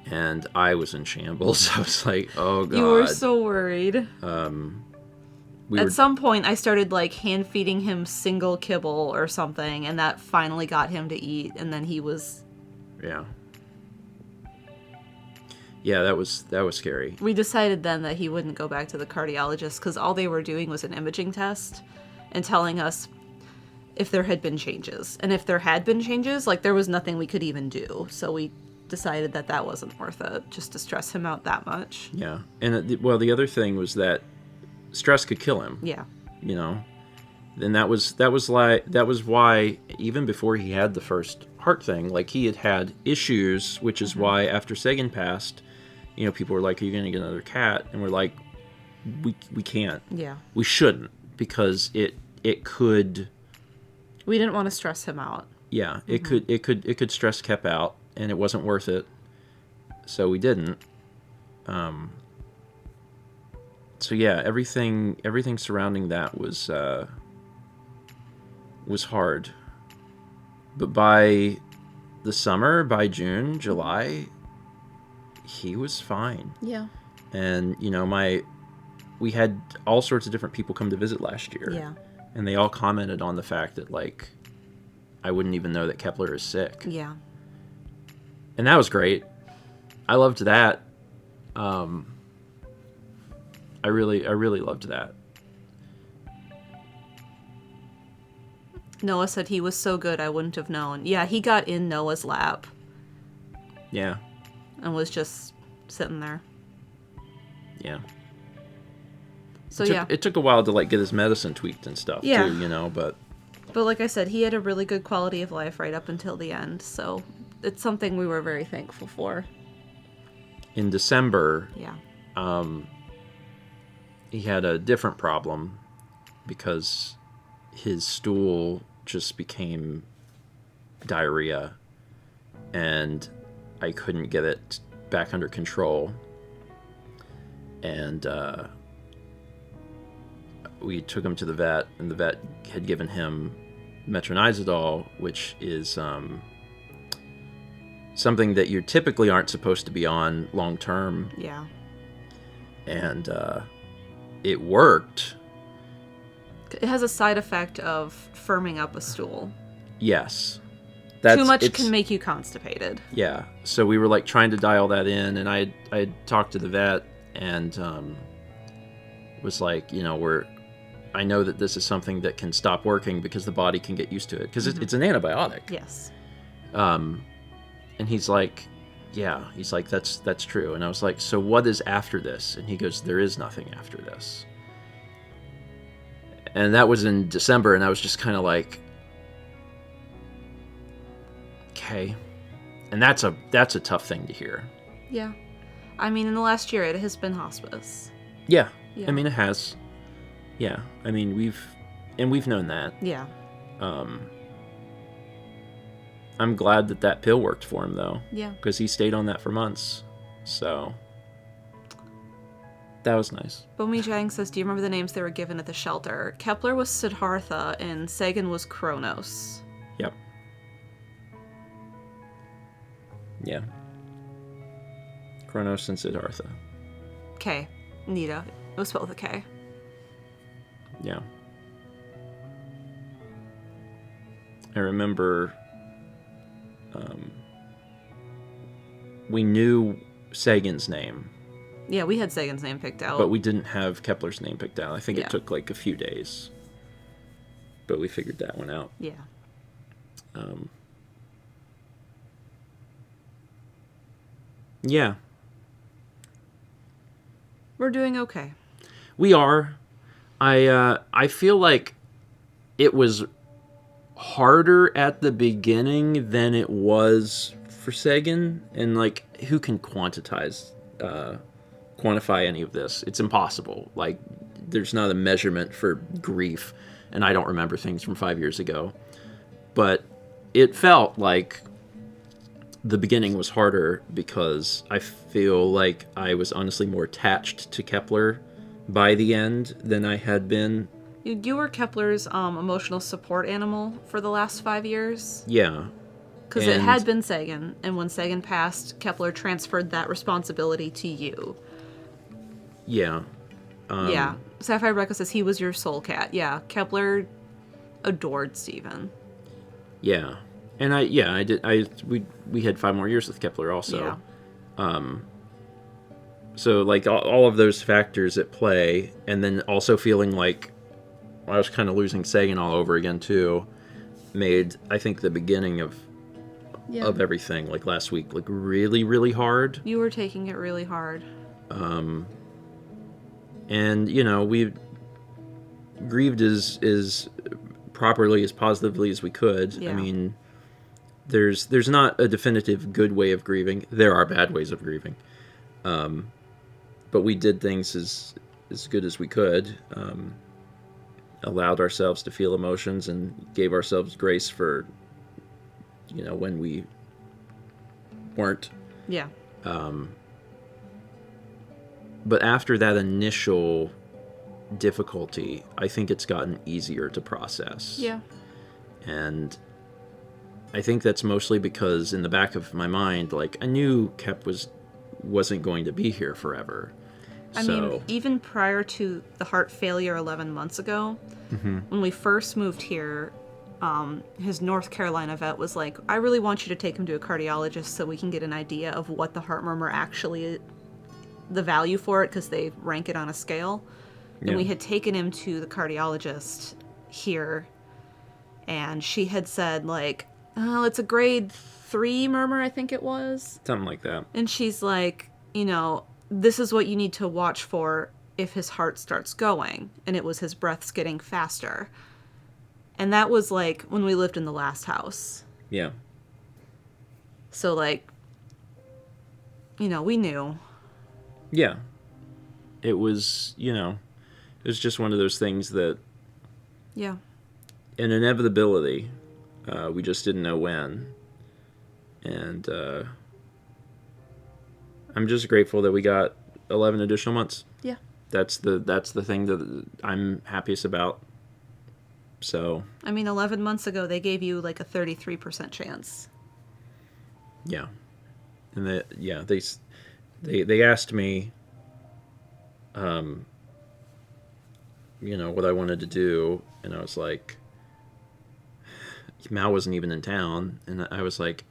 And I was in shambles. I was like, oh, God. You were so worried. At some point, I started like hand feeding him single kibble or something, and that finally got him to eat, and then he was... Yeah. Yeah, that was scary. We decided then that he wouldn't go back to the cardiologist because all they were doing was an imaging test and telling us if there had been changes. And if there had been changes, like, there was nothing we could even do. So we decided that wasn't worth it, just to stress him out that much. Yeah. And, the other thing was that stress could kill him. Yeah. And that was why, even before he had the first heart thing, like, he had issues, which is why after Sagan passed, people were like, are you going to get another cat? And we're like, we can't. Yeah. We shouldn't, because it could... We didn't want to stress him out. Yeah, it could stress Kep out, and it wasn't worth it. So we didn't. So yeah, everything surrounding that was hard. But by the summer, by June, July, he was fine. Yeah. And we had all sorts of different people come to visit last year. Yeah. And they all commented on the fact that, like, I wouldn't even know that Kepler is sick. Yeah. And that was great. I loved that. I really loved that. Noah said he was so good I wouldn't have known. Yeah, he got in Noah's lap. Yeah. And was just sitting there. Yeah. So it took a while to, like, get his medicine tweaked and stuff too, but like I said, he had a really good quality of life right up until the end, so it's something we were very thankful for. In December, yeah. He had a different problem because his stool just became diarrhea, and I couldn't get it back under control. And we took him to the vet, and the vet had given him metronidazole, which is something that you typically aren't supposed to be on long term. Yeah. And it worked. It has a side effect of firming up a stool. Yes. Too much can make you constipated. Yeah. So we were like trying to dial that in, and I had talked to the vet and was like, I know that this is something that can stop working because the body can get used to it, because it's an antibiotic. Yes. And he's like, yeah, that's true. And I was like, so what is after this? And he goes, there is nothing after this. And that was in December, and I was just kind of like, okay. And that's a tough thing to hear. Yeah. I mean, in the last year, it has been hospice. Yeah. I mean, it has. Yeah. I mean, we've known that. Yeah. I'm glad that pill worked for him, though. Yeah. Because he stayed on that for months. So that was nice. Bomi Jang says, do you remember the names they were given at the shelter? Kepler was Siddhartha, and Sagan was Kronos. Yep. Yeah. Kronos and Siddhartha. K. Nita. It was spelled with a K. Yeah. I remember we knew Sagan's name. Yeah, we had Sagan's name picked out. But we didn't have Kepler's name picked out. I think Yeah. it took like a few days. But we figured that one out. Yeah. Yeah. We're doing okay. We are. I feel like it was harder at the beginning than it was for Sagan, and like, who can quantify any of this? It's impossible. Like, there's not a measurement for grief, and I don't remember things from 5 years ago. But it felt like the beginning was harder because I feel like I was honestly more attached to Kepler by the end than I had been. You were Kepler's emotional support animal for the last 5 years. Yeah. Because it had been Sagan, and when Sagan passed, Kepler transferred that responsibility to you. Yeah. Yeah. Sapphire Rebecca says he was your soul cat. Yeah. Kepler adored Stephen. Yeah. And we had 5 more years with Kepler also. Yeah. So like all of those factors at play, and then also feeling like I was kind of losing Sagan all over again too, made, I think, the beginning of everything, like last week, like really, really hard. You were taking it really hard. And we grieved as properly, as positively as we could. Yeah. I mean, there's not a definitive good way of grieving. There are bad ways of grieving. But we did things as good as we could. Allowed ourselves to feel emotions and gave ourselves grace for, when we weren't. Yeah. But after that initial difficulty, I think it's gotten easier to process. Yeah. And I think that's mostly because in the back of my mind, like, I knew Kep wasn't going to be here forever. I mean, even prior to the heart failure 11 months ago, when we first moved here, his North Carolina vet was like, I really want you to take him to a cardiologist so we can get an idea of what the heart murmur actually, the value for it, because they rank it on a scale. Yeah. And we had taken him to the cardiologist here, and she had said, like, oh, it's a grade 3 murmur, I think it was. Something like that. And she's like, this is what you need to watch for if his heart starts going. And it was his breaths getting faster. And that was like when we lived in the last house. Yeah. So like, we knew. Yeah. It was, it was just one of those things that, Yeah. an inevitability. We just didn't know when. And I'm just grateful that we got 11 additional months. Yeah. That's the thing that I'm happiest about. So I mean, 11 months ago, they gave you like a 33% chance. yeah, and they asked me, what I wanted to do, and I was like, Mal wasn't even in town, and I was like,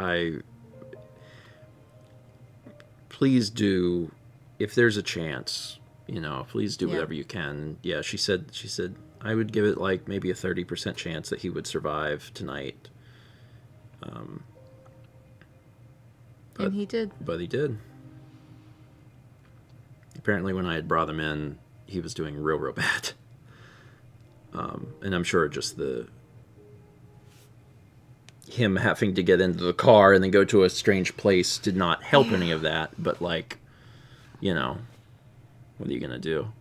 please do, if there's a chance, please do whatever you can. Yeah, she said I would give it like maybe a 30% chance that he would survive tonight. And he did. But he did. Apparently when I had brought him in, he was doing real bad. And I'm sure just him having to get into the car and then go to a strange place did not help any of that. But like, what are you gonna do?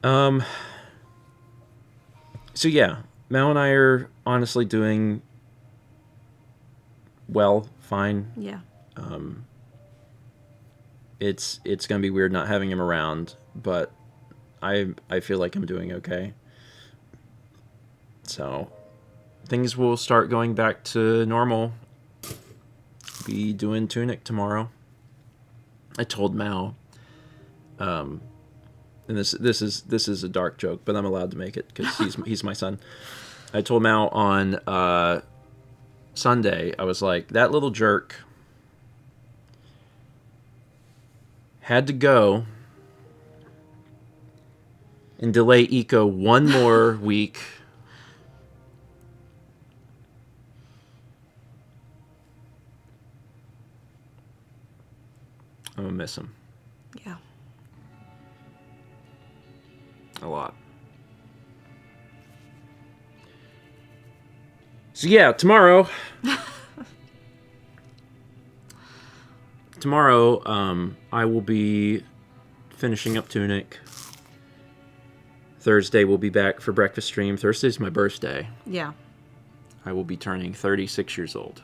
So yeah, Mal and I are honestly doing well, fine. Yeah. It's gonna be weird not having him around, but I feel like I'm doing okay. So things will start going back to normal. Be doing Tunic tomorrow. I told Mal, and this is a dark joke, but I'm allowed to make it because he's my son. I told Mal on Sunday, I was like, that little jerk had to go and delay Eco one more week. I'm gonna miss him. Yeah. A lot. So yeah, tomorrow. I will be finishing up Tunic. Thursday we'll be back for breakfast stream. Thursday's my birthday. Yeah. I will be turning 36 years old.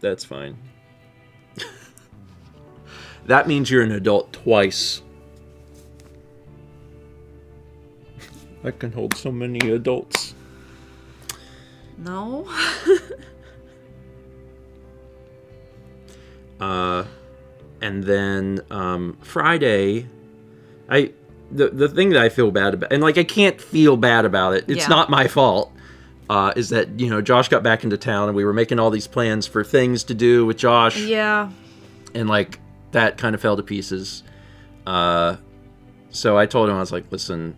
That's fine. That means you're an adult twice. I can hold so many adults. No. And then Friday, the thing that I feel bad about, and like I can't feel bad about it. It's not my fault. Is that Josh got back into town and we were making all these plans for things to do with Josh. Yeah. And like that kind of fell to pieces. So I told him, I was like, listen,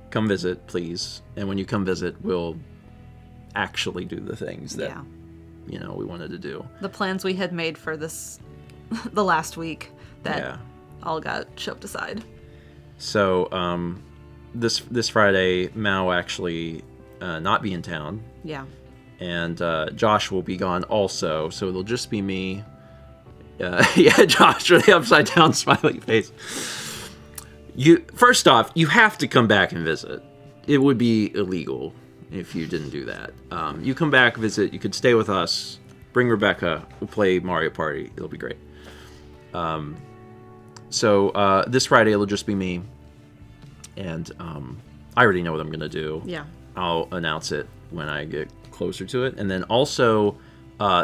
come visit, please. And when you come visit, we'll actually do the things that we wanted to do. The plans we had made for the last week that all got shoved aside. So this Friday, Mao actually not be in town. Yeah. And Josh will be gone also, so it'll just be me. Yeah, Josh with the upside down smiley face. First off, you have to come back and visit. It would be illegal if you didn't do that. You come back, visit. You could stay with us. Bring Rebecca. We'll play Mario Party. It'll be great. So this Friday it'll just be me, and I already know what I'm gonna do. Yeah. I'll announce it when I get closer to it, and then also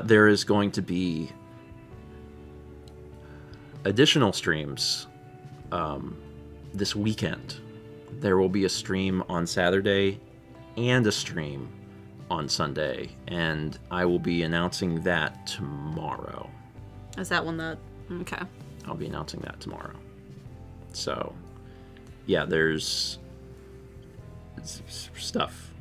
there is going to be additional streams this weekend. There will be a stream on Saturday and a stream on Sunday, and I will be announcing that tomorrow. Is that one that... Okay. I'll be announcing that tomorrow. So, yeah, there's stuff.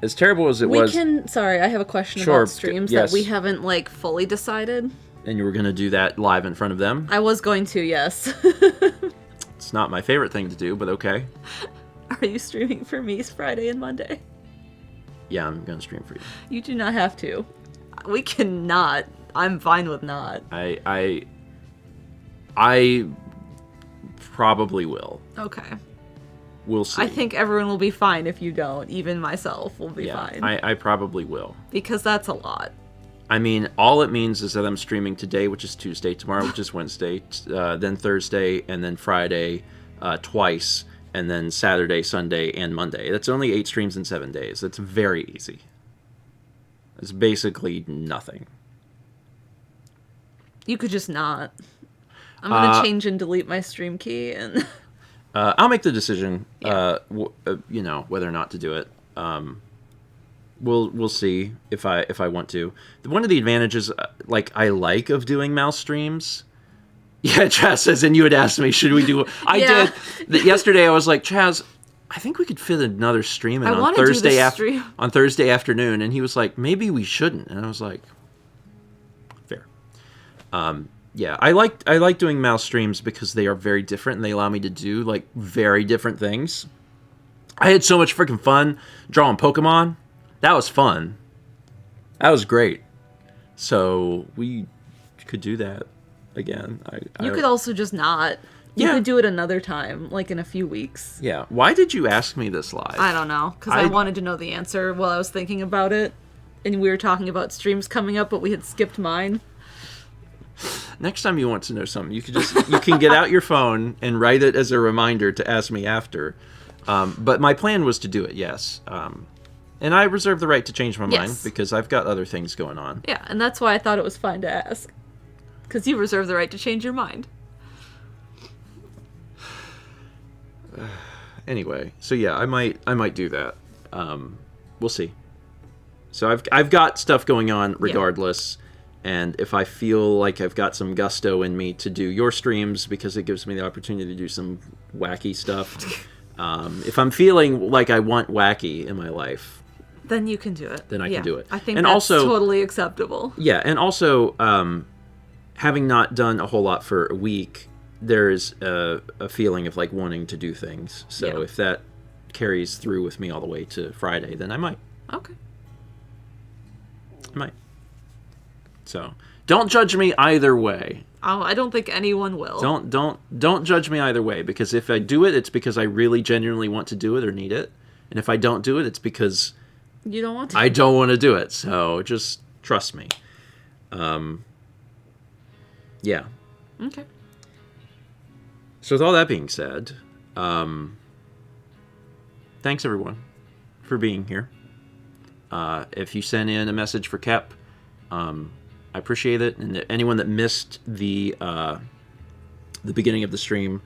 As terrible as it was... Sorry, I have a question Sure, about streams yes. that we haven't, fully decided. And you were going to do that live in front of them? I was going to, yes. It's not my favorite thing to do, but okay. Are you streaming for me Friday and Monday? Yeah, I'm going to stream for you. You do not have to. We cannot. I'm fine with not. I probably will. Okay. We'll see. I think everyone will be fine if you don't. Even myself will be fine. I probably will. Because that's a lot. I mean, all it means is that I'm streaming today, which is Tuesday, tomorrow, which is Wednesday, then Thursday, and then Friday twice, and then Saturday, Sunday, and Monday. That's only 8 streams in 7 days. That's very easy. It's basically nothing. You could just not. I'm going to change and delete my stream key, and... I'll make the decision, Yeah. Whether or not to do it. We'll see if I want to. One of the advantages, I like of doing mouse streams. Yeah, Chaz says, and you had asked me, should we do? I Yeah. did. Yesterday, I was like, Chaz, I think we could fit another stream in on Thursday on Thursday afternoon, and he was like, maybe we shouldn't, and I was like, fair. Yeah, I like doing mouse streams because they are very different and they allow me to do like very different things. I had so much freaking fun drawing Pokemon. That was fun. That was great. So we could do that again. You could also just not. You Yeah. could do it another time, like in a few weeks. Yeah. Why did you ask me this live? I don't know, because I wanted to know the answer while I was thinking about it. And we were talking about streams coming up, but we had skipped mine. Next time you want to know something, you can get out your phone and write it as a reminder to ask me after. But my plan was to do it, yes. And I reserve the right to change my mind Yes. because I've got other things going on. Yeah, and that's why I thought it was fine to ask. Because you reserve the right to change your mind. Anyway, so yeah, I might do that. We'll see. So I've got stuff going on regardless. And if I feel like I've got some gusto in me to do your streams because it gives me the opportunity to do some wacky stuff, if I'm feeling like I want wacky in my life, Then you can do it. then I can do it. I think and that's also, totally acceptable. yeah, and also having not done a whole lot for a week, there's a feeling of like wanting to do things. So Yeah. if that carries through with me all the way to Friday, then I might. Okay. I might. So don't judge me either way. Oh, I don't think anyone will. Don't judge me either way, because if I do it, it's because I really genuinely want to do it or need it, and if I don't do it, it's because You don't want to? I don't want to do it. So just trust me. Yeah. Okay. So with all that being said, thanks everyone for being here. If you sent in a message for Kep, I appreciate it. And anyone that missed the beginning of the stream,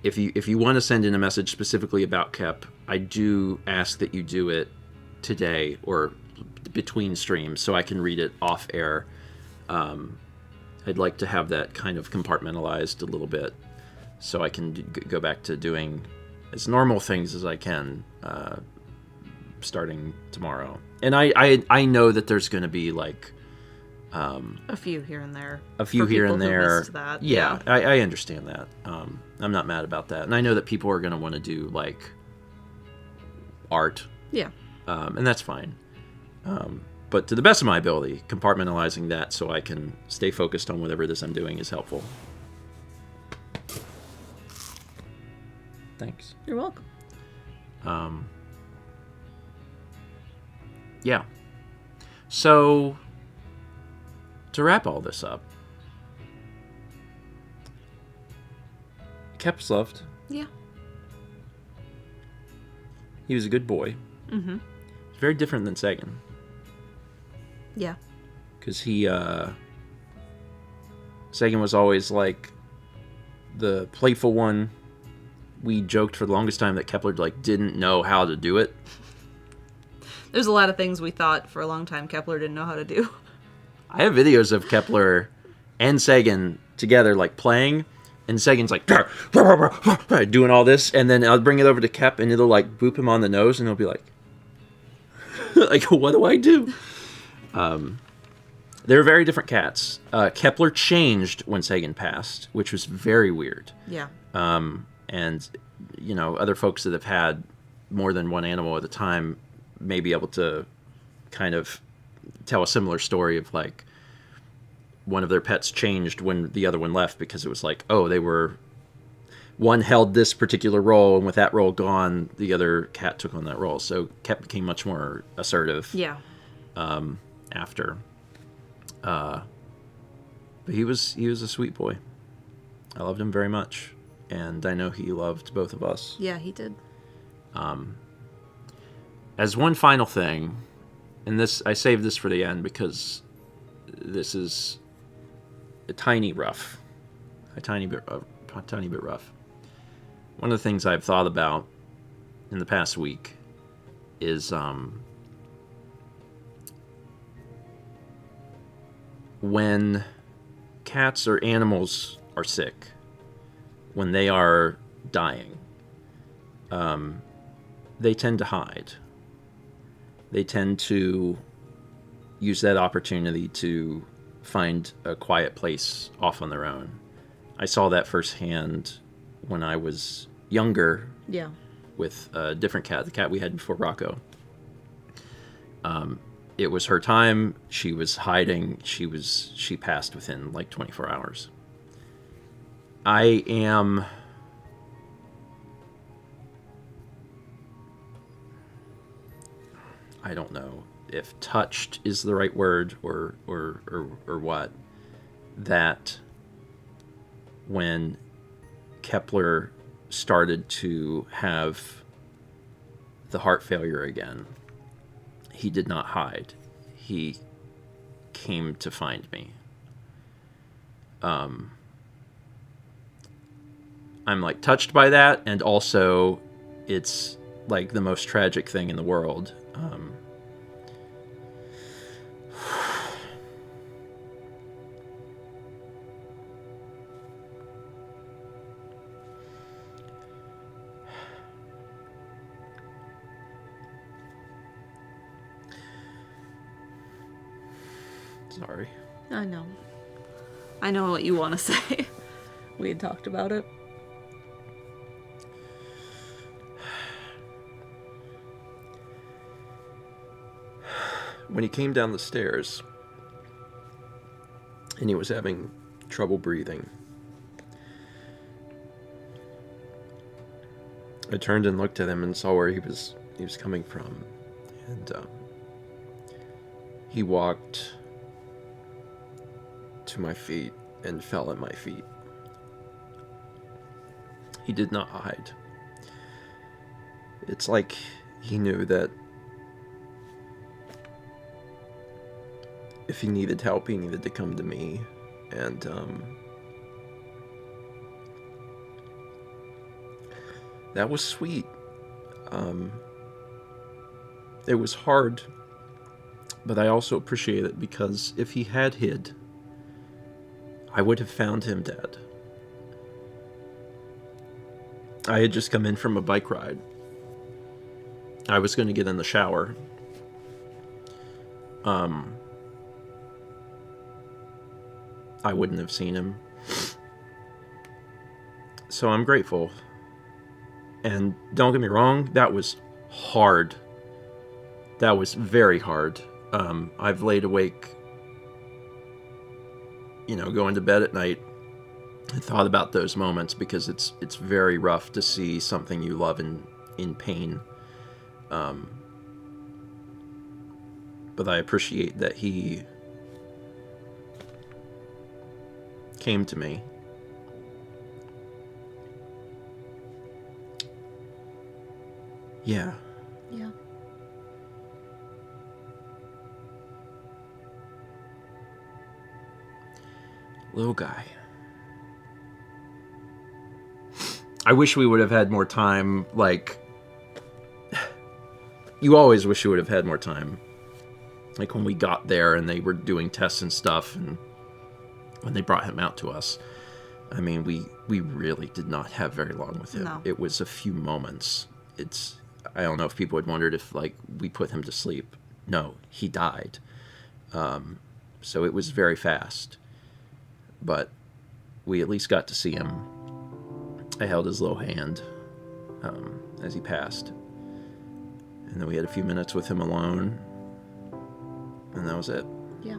if you want to send in a message specifically about Kep, I do ask that you do it today or between streams so I can read it off air. I'd like to have that kind of compartmentalized a little bit so I can go back to doing as normal things as I can starting tomorrow. And I know that there's going to be like A few here and there. a few For here people and who there. missed that. Yeah, I understand that. I'm not mad about that. And I know that people are going to want to do like art, Yeah. and that's fine. But to the best of my ability, compartmentalizing that so I can stay focused on whatever it is I'm doing is helpful. Thanks. You're welcome. Yeah. So, to wrap all this up, Kep's loved. Yeah. He was a good boy. Mm-hmm. Very different than Sagan. Yeah. Because Sagan was always like the playful one. We joked for the longest time that Kepler like didn't know how to do it. There's a lot of things we thought for a long time Kepler didn't know how to do. I have videos of Kepler and Sagan together like playing, and Sagan's like doing all this, and then I'll bring it over to Kep and it'll like boop him on the nose and he'll be like like, what do I do? They're very different cats. Kepler changed when Sagan passed, which was very weird. Yeah. And, you know, other folks that have had more than one animal at a time may be able to kind of tell a similar story of, like, one of their pets changed when the other one left because it was like, oh, one held this particular role, and with that role gone, the other cat took on that role. So Cat became much more assertive Yeah. after. But he was a sweet boy. I loved him very much, and I know he loved both of us. Yeah, he did. As one final thing, and this I saved this for the end because this is a tiny bit rough. One of the things I've thought about in the past week is when cats or animals are sick, when they are dying, they tend to hide. They tend to use that opportunity to find a quiet place off on their own. I saw that firsthand when I was younger. Yeah. With a different cat, the cat we had before Rocco. It was her time. She was hiding. She passed within like 24 hours. I don't know if touched is the right word or what, that when Kepler started to have the heart failure again, he did not hide. He came to find me. I'm like touched by that, and also it's like the most tragic thing in the world. Sorry. I know. I know what you want to say. We had talked about it. When he came down the stairs and he was having trouble breathing, I turned and looked at him and saw where he was coming from, and he walked to my feet and fell at my feet. He did not hide. It's like he knew that if he needed help, he needed to come to me, and that was sweet. It was hard, but I also appreciate it because if he had hid, I would have found him dead. I had just come in from a bike ride. I was going to get in the shower. I wouldn't have seen him. So I'm grateful. And don't get me wrong, that was hard. That was very hard. I've laid awake, going to bed at night and thought about those moments because it's very rough to see something you love in pain. But I appreciate that he came to me. Yeah. Yeah. Little guy. I wish we would have had more time. Like, you always wish you would have had more time. Like when we got there and they were doing tests and stuff, and when they brought him out to us. I mean, we really did not have very long with him. No. It was a few moments. I don't know if people had wondered if, like, we put him to sleep. No, he died. So it was very fast. But we at least got to see him. I held his little hand as he passed. And then we had a few minutes with him alone. And that was it. Yeah.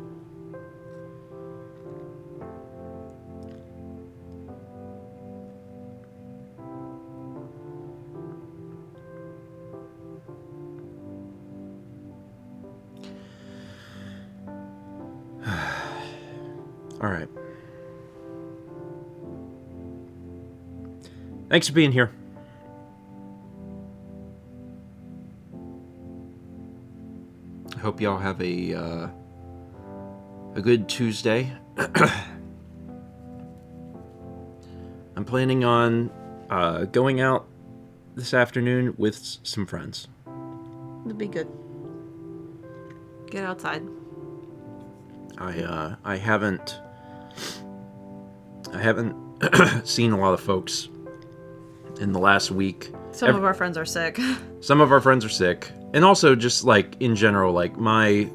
All right. Thanks for being here. I hope y'all have a good Tuesday. I'm planning on going out this afternoon with some friends. It'd be good. Get outside. I haven't seen a lot of folks in the last week. Some of our friends are sick. Some of our friends are sick, and also just like in general, like my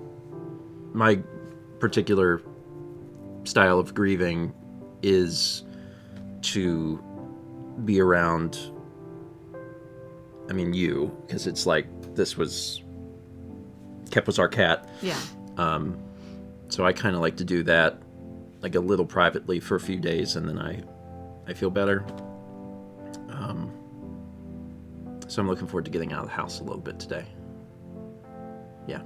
particular style of grieving is to be around. I mean, you, because it's like Kep was our cat. Yeah. So I kind of like to do that, like a little privately for a few days, and then I feel better. So I'm looking forward to getting out of the house a little bit today. Yeah.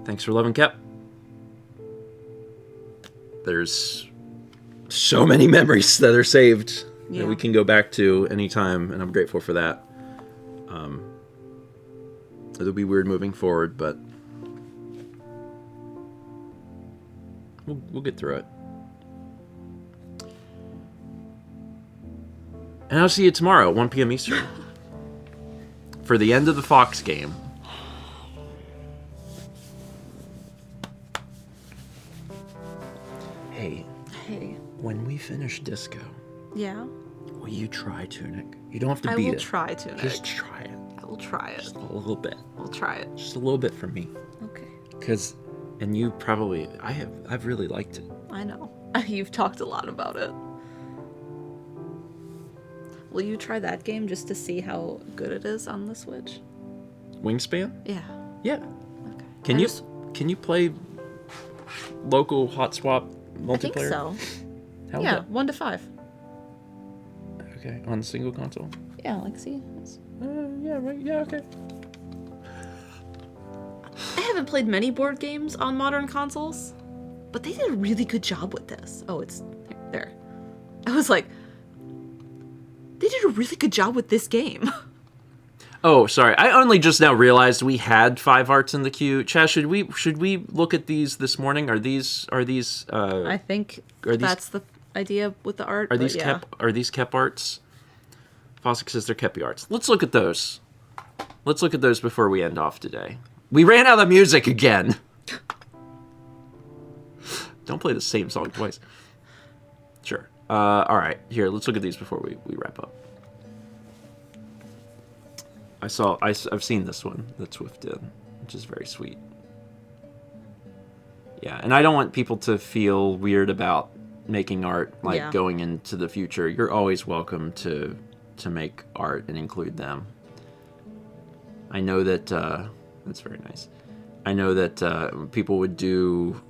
Thanks for loving Kep. There's so many memories that are saved that we can go back to anytime, and I'm grateful for that. It'll be weird moving forward, but we'll get through it. And I'll see you tomorrow at 1 p.m. Eastern for the end of the Fox game. Hey, when we finish Disco, will you try Tunic? You don't have to beat it. I will try Tunic. Just try it. I will try it. Just a little bit. I'll try it. Just a little bit for me. Okay. And you probably, I've really liked it. I know. You've talked a lot about it. Will you try that game just to see how good it is on the Switch? Wingspan? Yeah. Yeah. Okay. Can you play local hot swap multiplayer? I think so. How Yeah, is that? 1 to 5. Okay, on single console? Yeah, see. Yeah, right. Yeah, okay. I haven't played many board games on modern consoles, but they did a really good job with this. Oh, it's there. I was like, they did a really good job with this game. Oh, sorry. I only just now realized we had 5 arts in the queue. Chaz, should we look at these this morning? Are these I think that's the idea with the art. Are these Kep arts? Fossil says they're Kepi arts. Let's look at those. Let's look at those before we end off today. We ran out of music again. Don't play the same song twice. Sure. All right. Here, let's look at these before we wrap up. I've seen this one that Swift did, which is very sweet. Yeah, and I don't want people to feel weird about making art going into the future. You're always welcome to make art and include them. I know that that's very nice. I know that people would do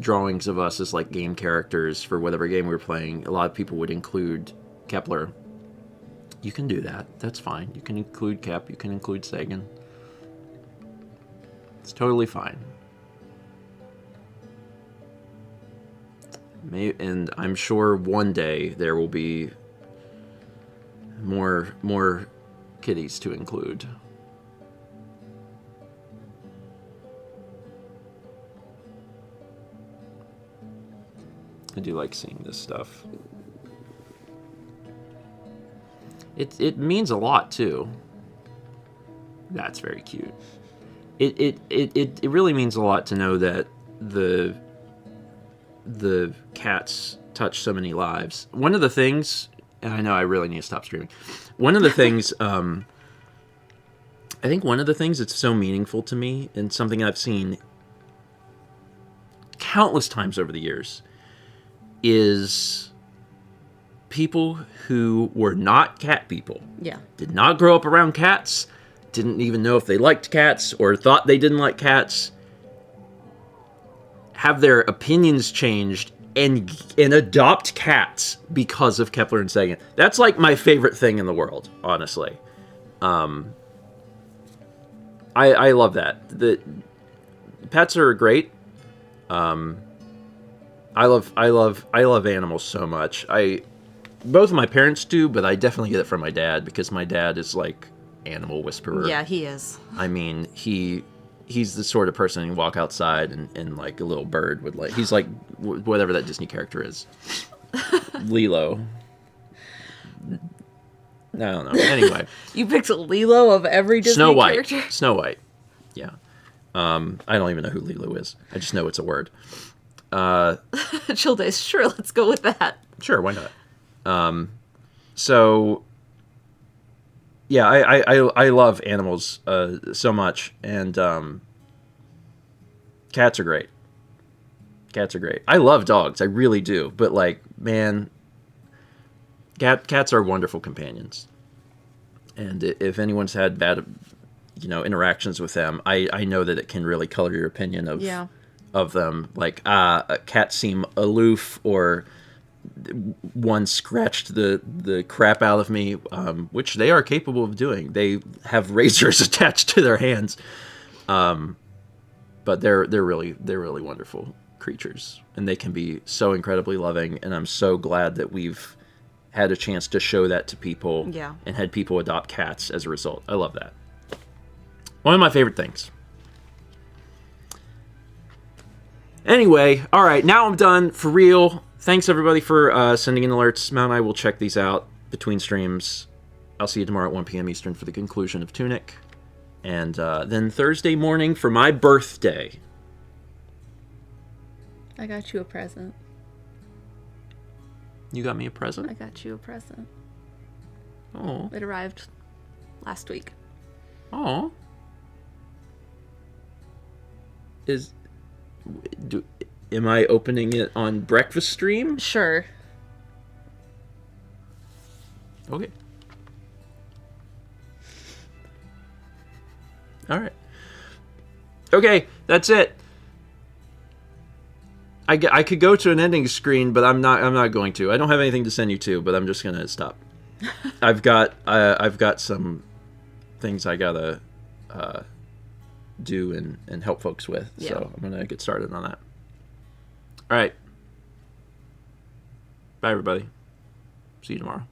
drawings of us as like game characters for whatever game we were playing. A lot of people would include Kepler. You can do that. That's fine. You can include Kep. You can include Sagan. It's totally fine. And I'm sure one day there will be more kitties to include. I do like seeing this stuff. It means a lot too. That's very cute. It really means a lot to know that the cats touch so many lives. One of the things, and I know I really need to stop screaming. One of the things, I think one of the things that's so meaningful to me, and something I've seen countless times over the years, is people who were not cat people. Yeah. Did not grow up around cats, didn't even know if they liked cats or thought they didn't like cats, have their opinions changed and adopt cats because of Kepler and Sagan. That's like my favorite thing in the world, honestly. I love that. The pets are great. I love animals so much. Both of my parents do, but I definitely get it from my dad because my dad is like animal whisperer. Yeah, he is. I mean, he's the sort of person who can walk outside and like a little bird would like. He's like whatever that Disney character is, Lilo. I don't know. Anyway, You picked Lilo of every Disney Snow White. character. Snow White. Yeah. I don't even know who Lilo is. I just know it's a word. Chill days. Sure, let's go with that. Sure, why not? So, yeah, I love animals so much, and cats are great. Cats are great. I love dogs, I really do. But like, man, cats are wonderful companions. And if anyone's had bad, interactions with them, I know that it can really color your opinion of them. Like, cats seem aloof, or one scratched the crap out of me, which they are capable of doing. They have razors attached to their hands, but they're really wonderful creatures, and they can be so incredibly loving. And I'm so glad that we've had a chance to show that to people, and had people adopt cats as a result. I love that. One of my favorite things. Anyway, all right, now I'm done for real. Thanks everybody for sending in alerts. Matt and I will check these out between streams. I'll see you tomorrow at 1 p.m. Eastern for the conclusion of Tunic. And then Thursday morning for my birthday. I got you a present. You got me a present? I got you a present. Oh. It arrived last week. Oh. Am I opening it on breakfast stream? Sure. Okay. All right. Okay, that's it. I could go to an ending screen, but I'm not going to. I don't have anything to send you to, but I'm just gonna stop. I've got some things I gotta do and help folks with, so I'm gonna get started on that. All right. Bye, everybody. See you tomorrow.